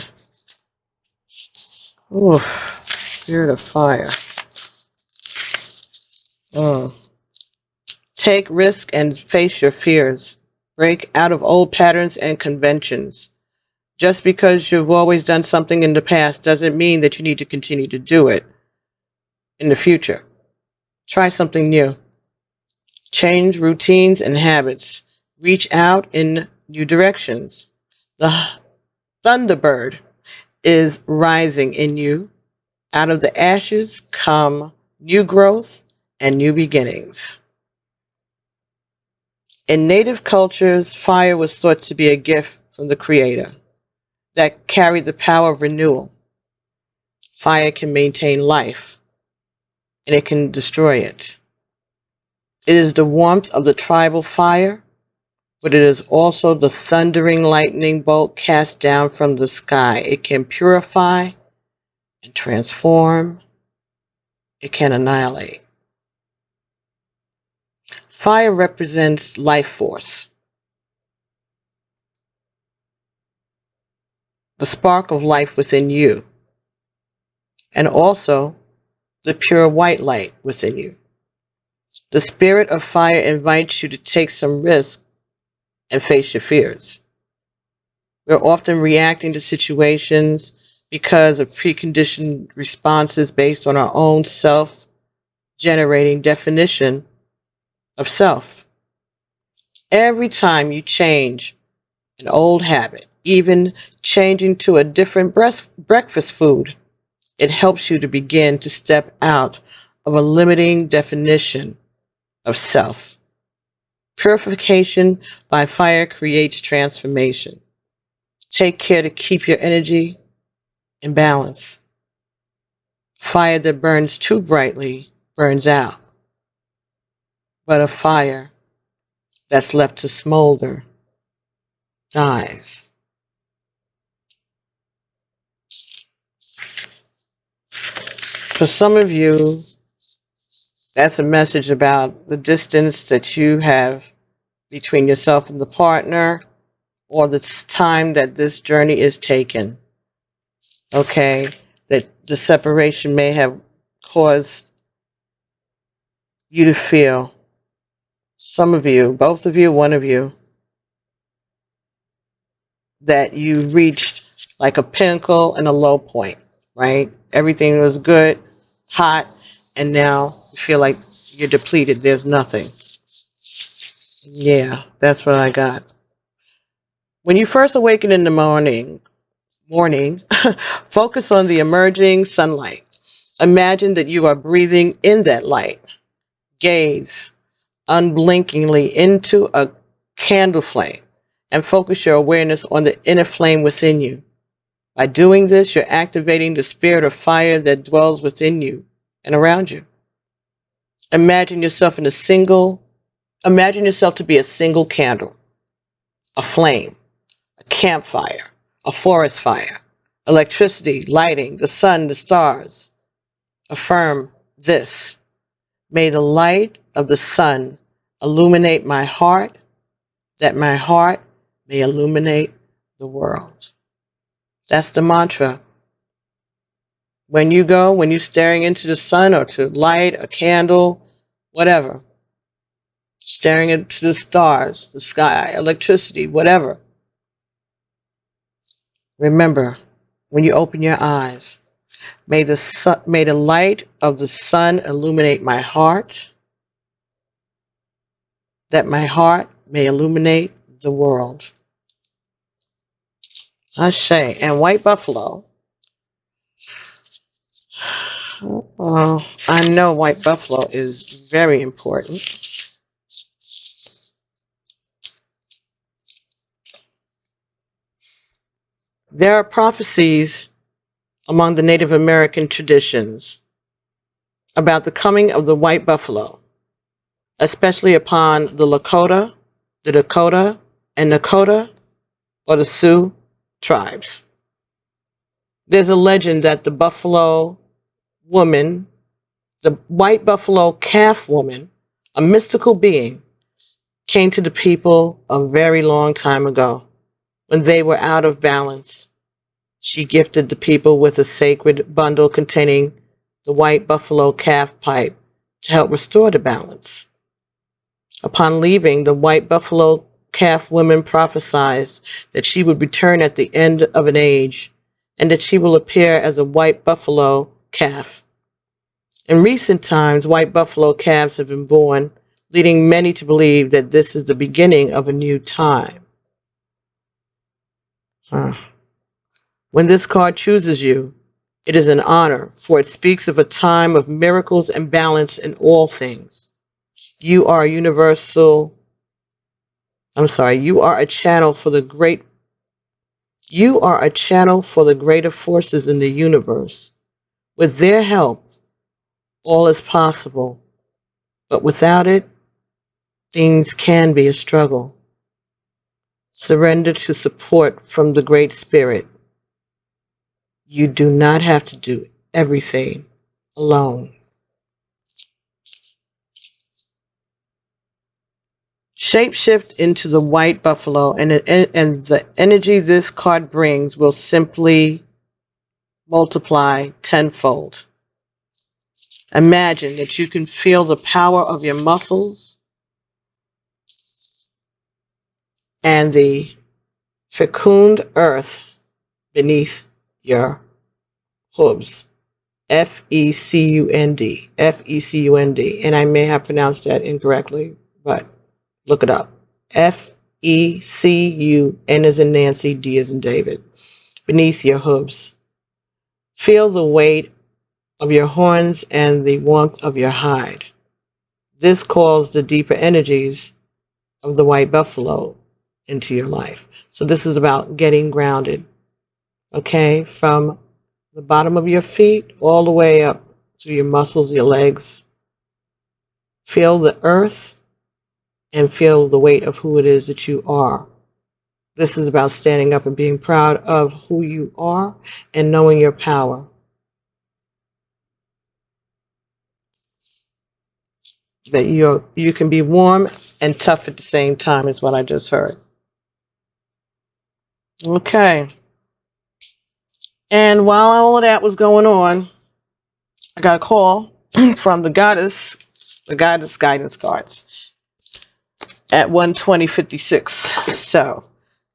Ooh, Spirit of Fire. Take risk and face your fears. Break out of old patterns and conventions. Just because you've always done something in the past doesn't mean that you need to continue to do it in the future. Try something new. Change routines and habits. Reach out in new directions. The Thunderbird is rising in you. Out of the ashes come new growth and new beginnings. In native cultures, fire was thought to be a gift from the Creator that carried the power of renewal. Fire can maintain life, and it can destroy it. It is the warmth of the tribal fire, but it is also the thundering lightning bolt cast down from the sky. It can purify and transform. It can annihilate. Fire represents life force, the spark of life within you, and also the pure white light within you. The spirit of fire invites you to take some risk and face your fears. We're often reacting to situations because of preconditioned responses based on our own self-generating definition of self. Every time you change an old habit, even changing to a different breakfast food, It helps you to begin to step out of a limiting definition of self. Purification by fire creates transformation. Take care to keep your energy in balance. Fire that burns too brightly burns out, but a fire that's left to smolder dies. For some of you, that's a message about the distance that you have between yourself and the partner, or the time that this journey is taken. Okay, that the separation may have caused you to feel, some of you, both of you, one of you, that you reached like a pinnacle and a low point, right? Everything was good, hot, and now you feel like you're depleted. There's nothing. Yeah, that's what I got. When you first awaken in the morning, focus on the emerging sunlight. Imagine that you are breathing in that light. Gaze unblinkingly into a candle flame and focus your awareness on the inner flame within you. By doing this, you're activating the spirit of fire that dwells within you and around you. Imagine yourself to be a single candle, a flame, a campfire, a forest fire, electricity, lighting, the sun, the stars. Affirm this. May the light of the sun illuminate my heart, that my heart may illuminate the world. That's the mantra. When you're staring into the sun or to light a candle, whatever, staring into the stars, the sky, electricity, whatever. Remember, when you open your eyes, may the light of the sun illuminate my heart, that my heart may illuminate the world. Ashe. And white buffalo. I know white buffalo is very important. There are prophecies among the Native American traditions about the coming of the white buffalo, especially upon the Lakota, the Dakota, and Nakota, or the Sioux tribes. There's a legend that the buffalo woman, the white buffalo calf woman, a mystical being, came to the people a very long time ago when they were out of balance. She gifted the people with a sacred bundle containing the white buffalo calf pipe to help restore the balance. Upon leaving, the white buffalo calf woman prophesied that she would return at the end of an age and that she will appear as a white buffalo calf. In recent times, white buffalo calves have been born, leading many to believe that this is the beginning of a new time. When this card chooses you, it is an honor, for it speaks of a time of miracles and balance in all things. You are a channel for the greater forces in the universe. With their help, all is possible, but without it, things can be a struggle. Surrender to support from the Great Spirit. You do not have to do everything alone. Shapeshift into the white buffalo, and the energy this card brings will simply multiply tenfold. Imagine that you can feel the power of your muscles and the fecund earth beneath your hooves. F-E-C-U-N-D. F-E-C-U-N-D. And I may have pronounced that incorrectly, but look it up. F-E-C-U-N as in Nancy, D as in David. Beneath your hooves. Feel the weight of your horns and the warmth of your hide. This calls the deeper energies of the white buffalo into your life. So this is about getting grounded, okay? From the bottom of your feet all the way up to your muscles, your legs. Feel the earth and feel the weight of who it is that you are. This is about standing up and being proud of who you are and knowing your power. That you can be warm and tough at the same time is what I just heard. Okay. And while all of that was going on, I got a call from the goddess guidance cards at 1:20:56. So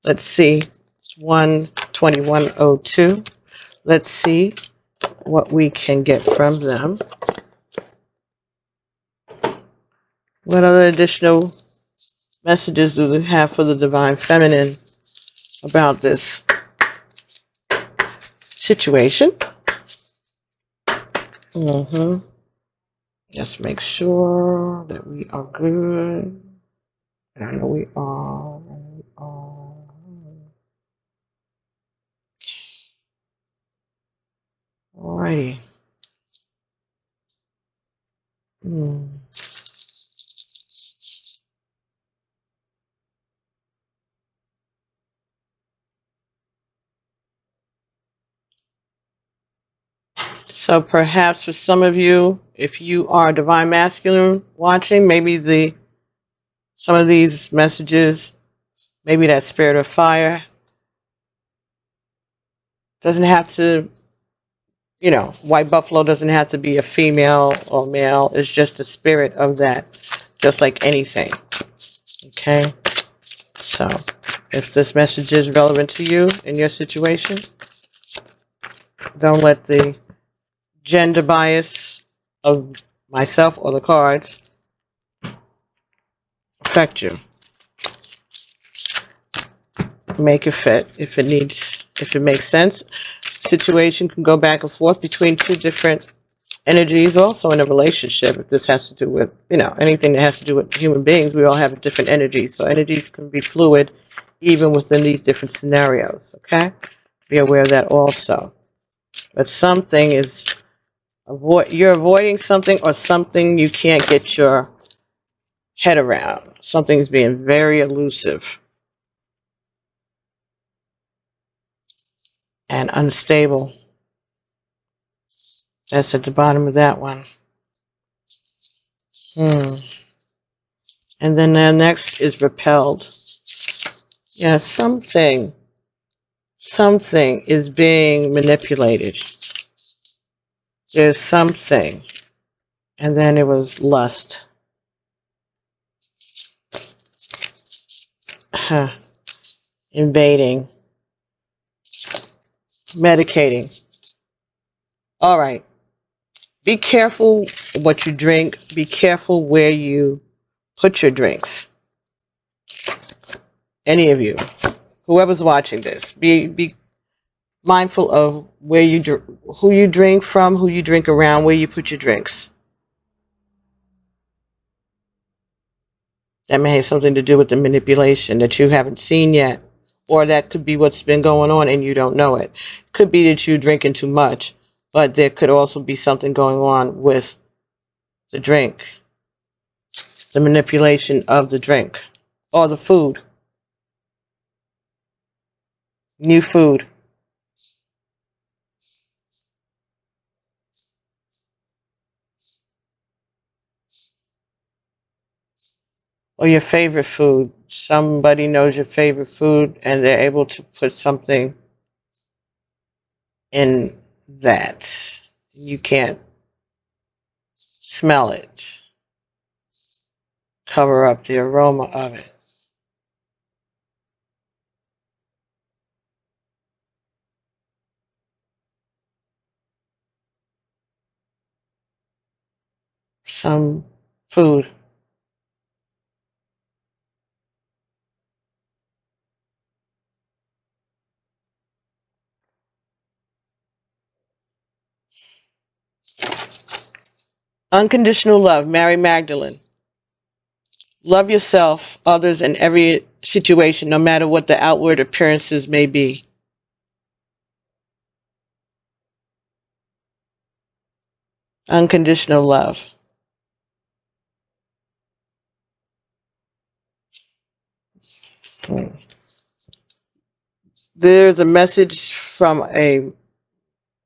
let's see. It's 1:21:02. Let's see what we can get from them. What other additional messages do we have for the Divine Feminine about this situation? Just make sure that we are good. I know we are. Alrighty. So perhaps for some of you, if you are Divine Masculine watching, maybe some of these messages, maybe that spirit of fire doesn't have to, white buffalo doesn't have to be a female or male. It's just the spirit of that, just like anything. Okay? So if this message is relevant to you in your situation, don't let the gender bias of myself or the cards affect you. Make it fit if it makes sense. Situation can go back and forth between two different energies also in a relationship. If this has to do with, anything that has to do with human beings, we all have different energies. So energies can be fluid even within these different scenarios, okay? Be aware of that also. But something is, you're avoiding something or something you can't get your head around. Something's being very elusive and unstable. That's at the bottom of that one. And then the next is repelled. Yeah, something is being manipulated. There's something. And then it was lust. Invading. Medicating. All right. Be careful what you drink. Be careful where you put your drinks. Any of you. Whoever's watching this. Be mindful of who you drink from, who you drink around, where you put your drinks. That may have something to do with the manipulation that you haven't seen yet. Or that could be what's been going on and you don't know it. Could be that you're drinking too much, but there could also be something going on with the drink. The manipulation of the drink. Or the food. New food. Or your favorite food. Somebody knows your favorite food and they're able to put something in that. You can't smell it. Cover up the aroma of it. Some food. Unconditional love, Mary Magdalene. Love yourself, others, and every situation, no matter what the outward appearances may be. Unconditional love. There's a message from a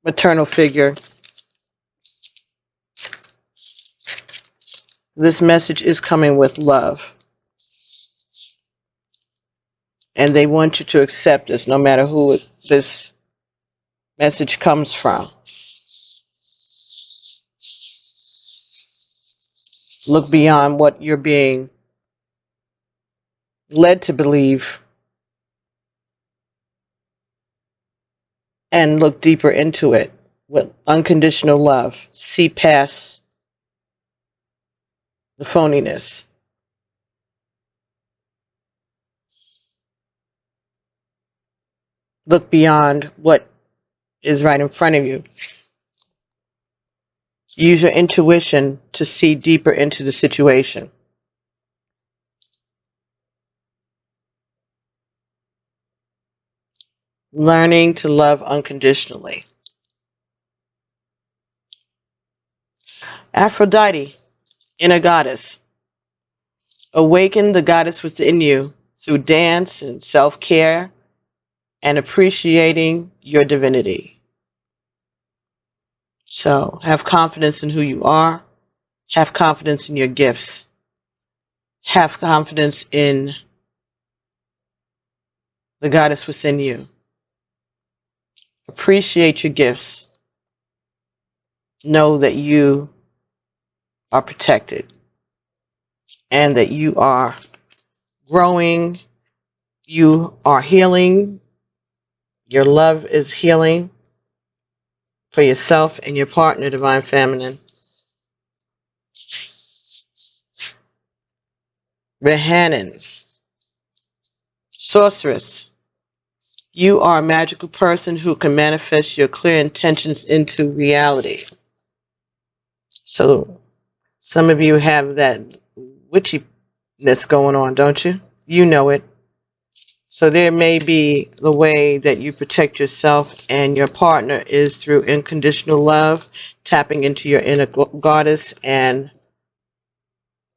maternal figure. This message is coming with love. And they want you to accept this no matter who this message comes from. Look beyond what you're being led to believe and look deeper into it with unconditional love. See past the phoniness. Look beyond what is right in front of you. Use your intuition to see deeper into the situation. Learning to love unconditionally. Aphrodite, inner goddess. Awaken the goddess within you through dance and self-care and appreciating your divinity. So have confidence in who you are. Have confidence in your gifts. Have confidence in the goddess within you. Appreciate your gifts. Know that you are protected and that you are growing. You are healing. Your love is healing for yourself and your partner, Divine Feminine. Rehanan, sorceress. You are a magical person who can manifest your clear intentions into reality. So some of you have that witchiness going on, don't you? You know it. So there may be the way that you protect yourself and your partner is through unconditional love, tapping into your inner goddess and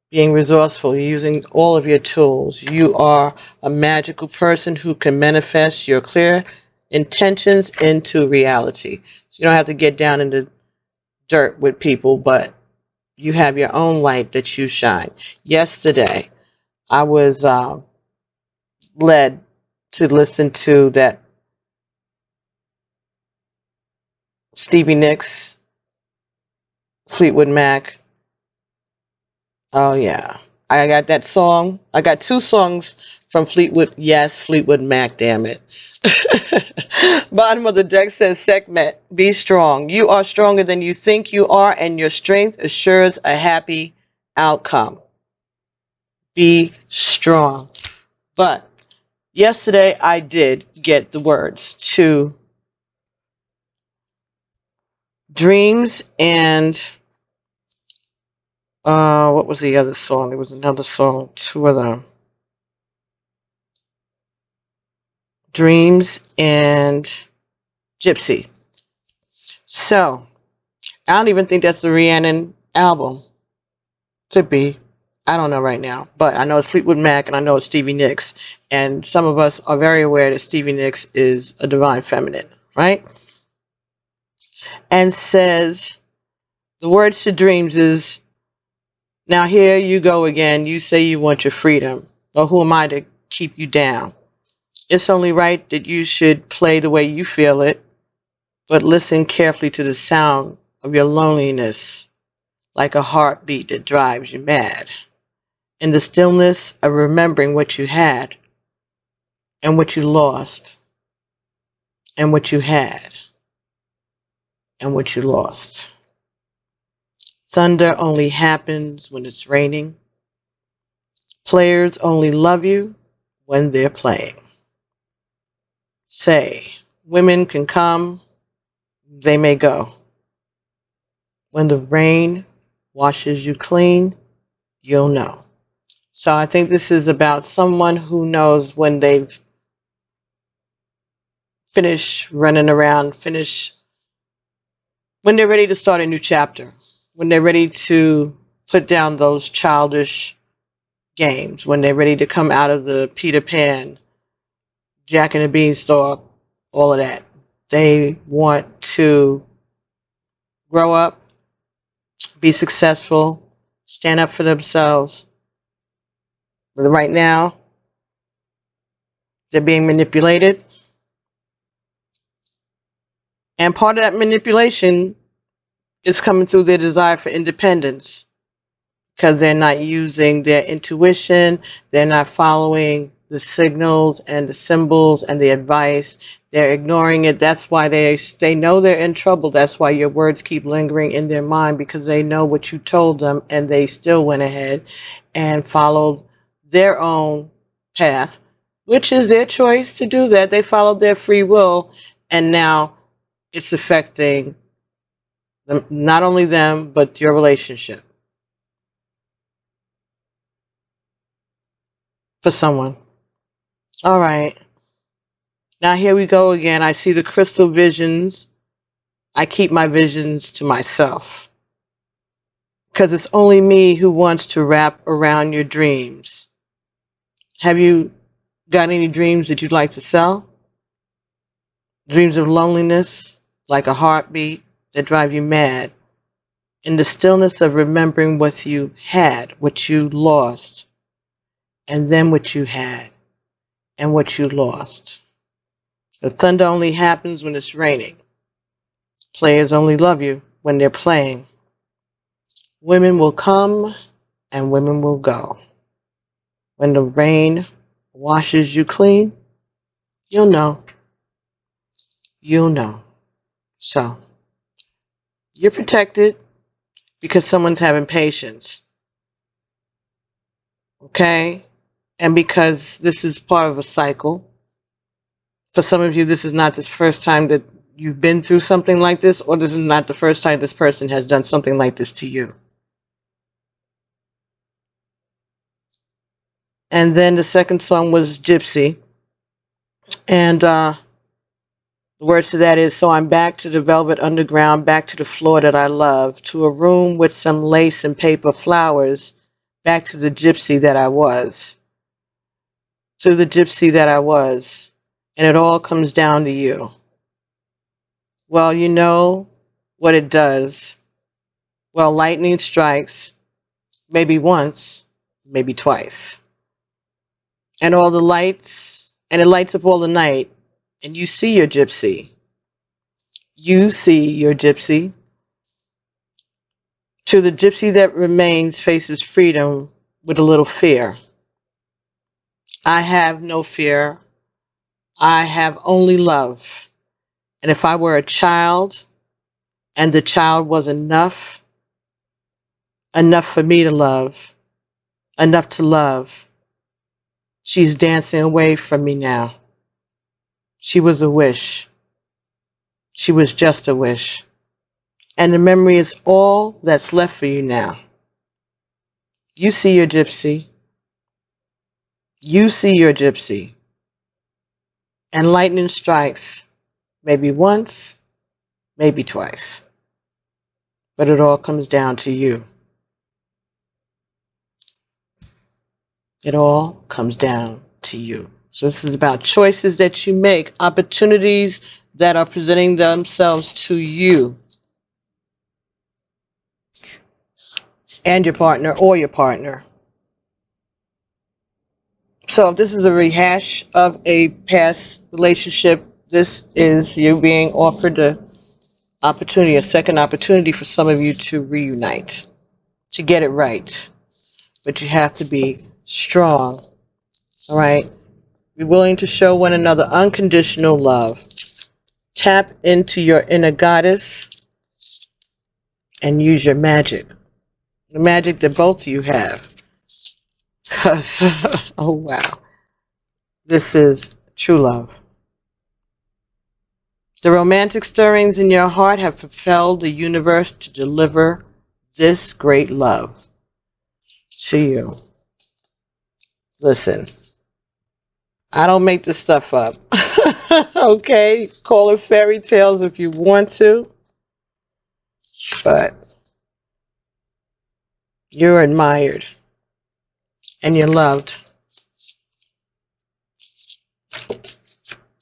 being resourceful, using all of your tools. You are a magical person who can manifest your clear intentions into reality. So you don't have to get down in the dirt with people, but you have your own light that you shine. Yesterday, I was led to listen to that Stevie Nicks, Fleetwood Mac. Oh yeah, I got that song. I got two songs from Fleetwood. Yes, Fleetwood Mac. Damn it. Bottom of the deck says, Sekhmet, be strong. You are stronger than you think you are, and your strength assures a happy outcome. Be strong. But yesterday I did get the words to Dreams and what was the other song? There was another song, two of them. Dreams and Gypsy. So I don't even think that's the Rhiannon album. Could be. I don't know right now. But I know it's Fleetwood Mac and I know it's Stevie Nicks. And some of us are very aware that Stevie Nicks is a divine feminine, right? And says, the words to Dreams is, now here you go again. You say you want your freedom. Well, who am I to keep you down? It's only right that you should play the way you feel it, but listen carefully to the sound of your loneliness, like a heartbeat that drives you mad. In the stillness of remembering what you had, and what you lost, and what you had, and what you lost. Thunder only happens when it's raining. Players only love you when they're playing. Say, women can come, they may go. When the rain washes you clean, you'll know. So I think this is about someone who knows when they've finished running around, when they're ready to start a new chapter, when they're ready to put down those childish games, when they're ready to come out of the Peter Pan, Jack and the Beanstalk, all of that. They want to grow up, be successful, stand up for themselves. But right now, they're being manipulated. And part of that manipulation is coming through their desire for independence, because they're not using their intuition, they're not following the signals and the symbols and the advice. They're ignoring it. That's why they know they're in trouble. That's why your words keep lingering in their mind, because they know what you told them, and they still went ahead and followed their own path, which is their choice to do that. They followed their free will, and now it's affecting them, not only them, but your relationship. For someone. All right. Now here we go again. I see the crystal visions. I keep my visions to myself, because it's only me who wants to wrap around your dreams. Have you got any dreams that you'd like to sell? Dreams of loneliness, like a heartbeat that drive you mad. In the stillness of remembering what you had, what you lost, and then what you had, and what you lost. The thunder only happens when it's raining. Players only love you when they're playing. Women will come and women will go. When the rain washes you clean, you'll know. You'll know. So, you're protected because someone's having patience. Okay? And because this is part of a cycle. For some of you, this is not the first time that you've been through something like this, or this is not the first time this person has done something like this to you. And then the second song was Gypsy. And the words to that is, so I'm back to the velvet underground, back to the floor that I love, to a room with some lace and paper flowers, back to the gypsy that I was. To the gypsy that I was. And it all comes down to you. Well, you know what it does. Well, lightning strikes, maybe once, maybe twice. And all the lights, and it lights up all the night, and you see your gypsy. You see your gypsy. To the gypsy that remains faces freedom with a little fear. I have no fear. I have only love. And if I were a child, and the child was enough for me to love, enough to love, she's dancing away from me now. She was a wish. She was just a wish. And the memory is all that's left for you now. You see your gypsy. You see your gypsy. And lightning strikes, maybe once, maybe twice. But it all comes down to you. It all comes down to you. So this is about choices that you make, opportunities that are presenting themselves to you and your partner or your partner. So if this is a rehash of a past relationship, this is you being offered a opportunity, a second opportunity for some of you to reunite, to get it right. But you have to be strong, all right? Be willing to show one another unconditional love. Tap into your inner goddess and use your magic. The magic that both of you have. Because, oh wow, this is true love. The romantic stirrings in your heart have propelled the universe to deliver this great love to you. Listen, I don't make this stuff up. Okay? Call it fairy tales if you want to, but you're admired and you're loved.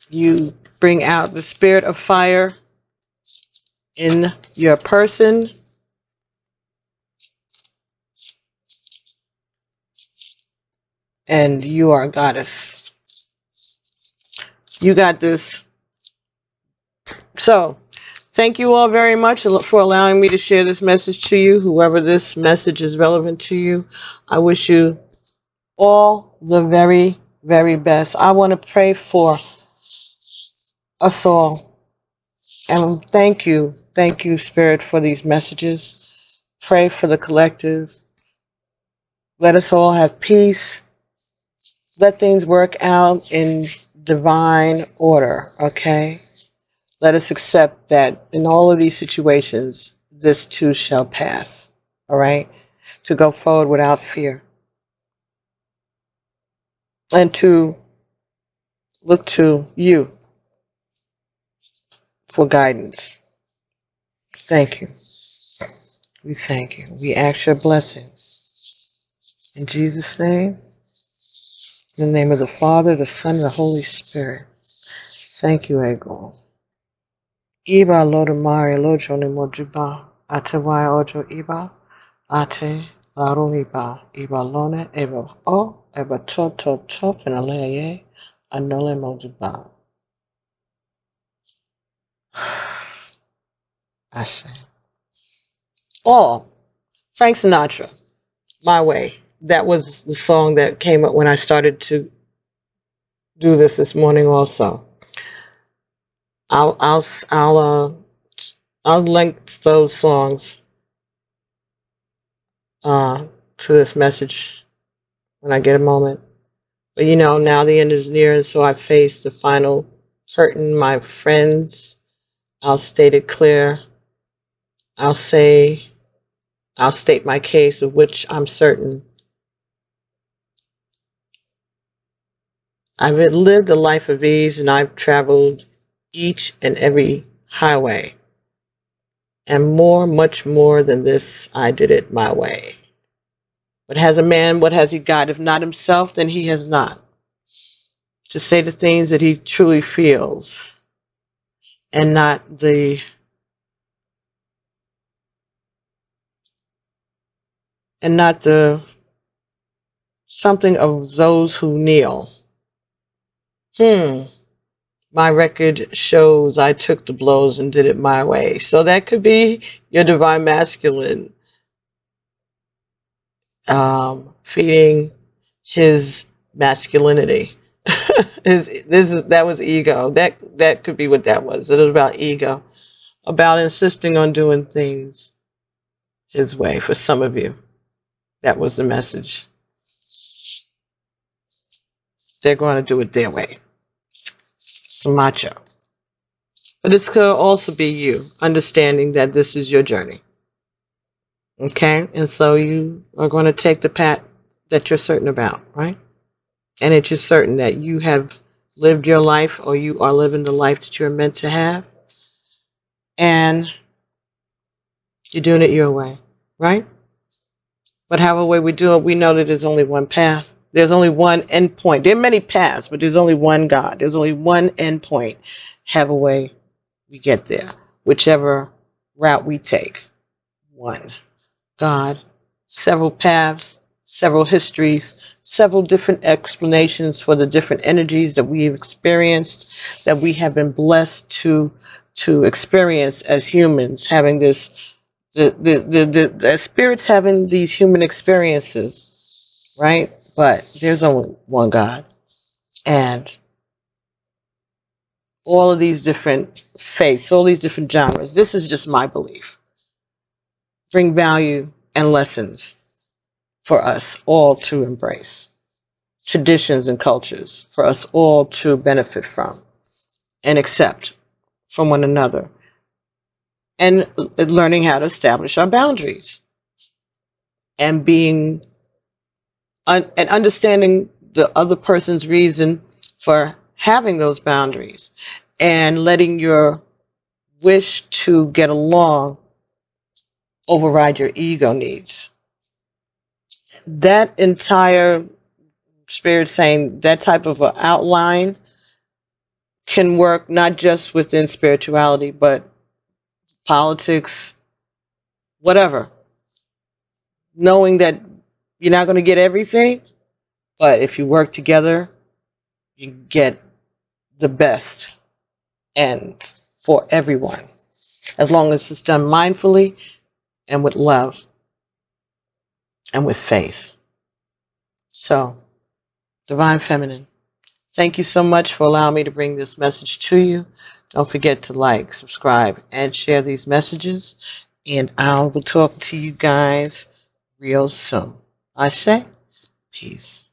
You bring out the spirit of fire in your person, and you are a goddess. You got this. So, thank you all very much for allowing me to share this message to you. Whoever this message is relevant to you, I wish you all the very, very best. I want to pray for us all. And thank you, Spirit, for these messages. Pray for the collective. Let us all have peace. Let things work out in divine order, okay? Let us accept that in all of these situations, this too shall pass, all right? To go forward without fear. And to look to you for guidance. Thank you. We thank you. We ask your blessings. In Jesus' name, in the name of the Father, the Son, and the Holy Spirit. Thank you, Ego. Iba lodo mari lojo ni mojiba. Atawai ojo iba. Ate laro iba lone eba o eba to finaleye anole mojiba. Ashe. Oh, Frank Sinatra, My Way. That was the song that came up when I started to do this morning. Also, I'll link those songs to this message when I get a moment. But you know, now the end is near, and so I face the final curtain. My friends, I'll state it clear. I'll state my case, of which I'm certain. I've lived a life of ease, and I've traveled each and every highway. And more, much more than this, I did it my way. But has a man, what has he got? If not himself, then he has not. To say the things that he truly feels, and not the something of those who kneel. My record shows I took the blows and did it my way. So that could be your divine masculine feeding his masculinity. That was ego. That could be what that was. It was about ego, about insisting on doing things his way. For some of you, that was the message. They're going to do it their way. It's macho. But this could also be you understanding that this is your journey. Okay? And so you are going to take the path that you're certain about, right? And that you're certain that you have lived your life, or you are living the life that you're meant to have. And you're doing it your way, right? But however way we do it, we know that there's only one path. There's only one end point. There are many paths, but there's only one God. There's only one end point. However way we get there, whichever route we take. One God, several paths, several histories, several different explanations for the different energies that we've experienced, that we have been blessed to experience as humans, having this the spirits having these human experiences, right? But there's only one God, and all of these different faiths, all these different genres. This is just my belief. Bring value and lessons for us all to embrace, traditions and cultures for us all to benefit from and accept from one another, and learning how to establish our boundaries. and being and understanding the other person's reason for having those boundaries, and letting your wish to get along override your ego needs. That entire spirit saying, that type of an outline can work not just within spirituality, but politics, whatever. Knowing that you're not going to get everything, but if you work together, you get the best and for everyone, as long as it's done mindfully and with love and with faith. So, Divine Feminine, thank you so much for allowing me to bring this message to you. Don't forget to like, subscribe, and share these messages. And I will talk to you guys real soon. Ashe, peace.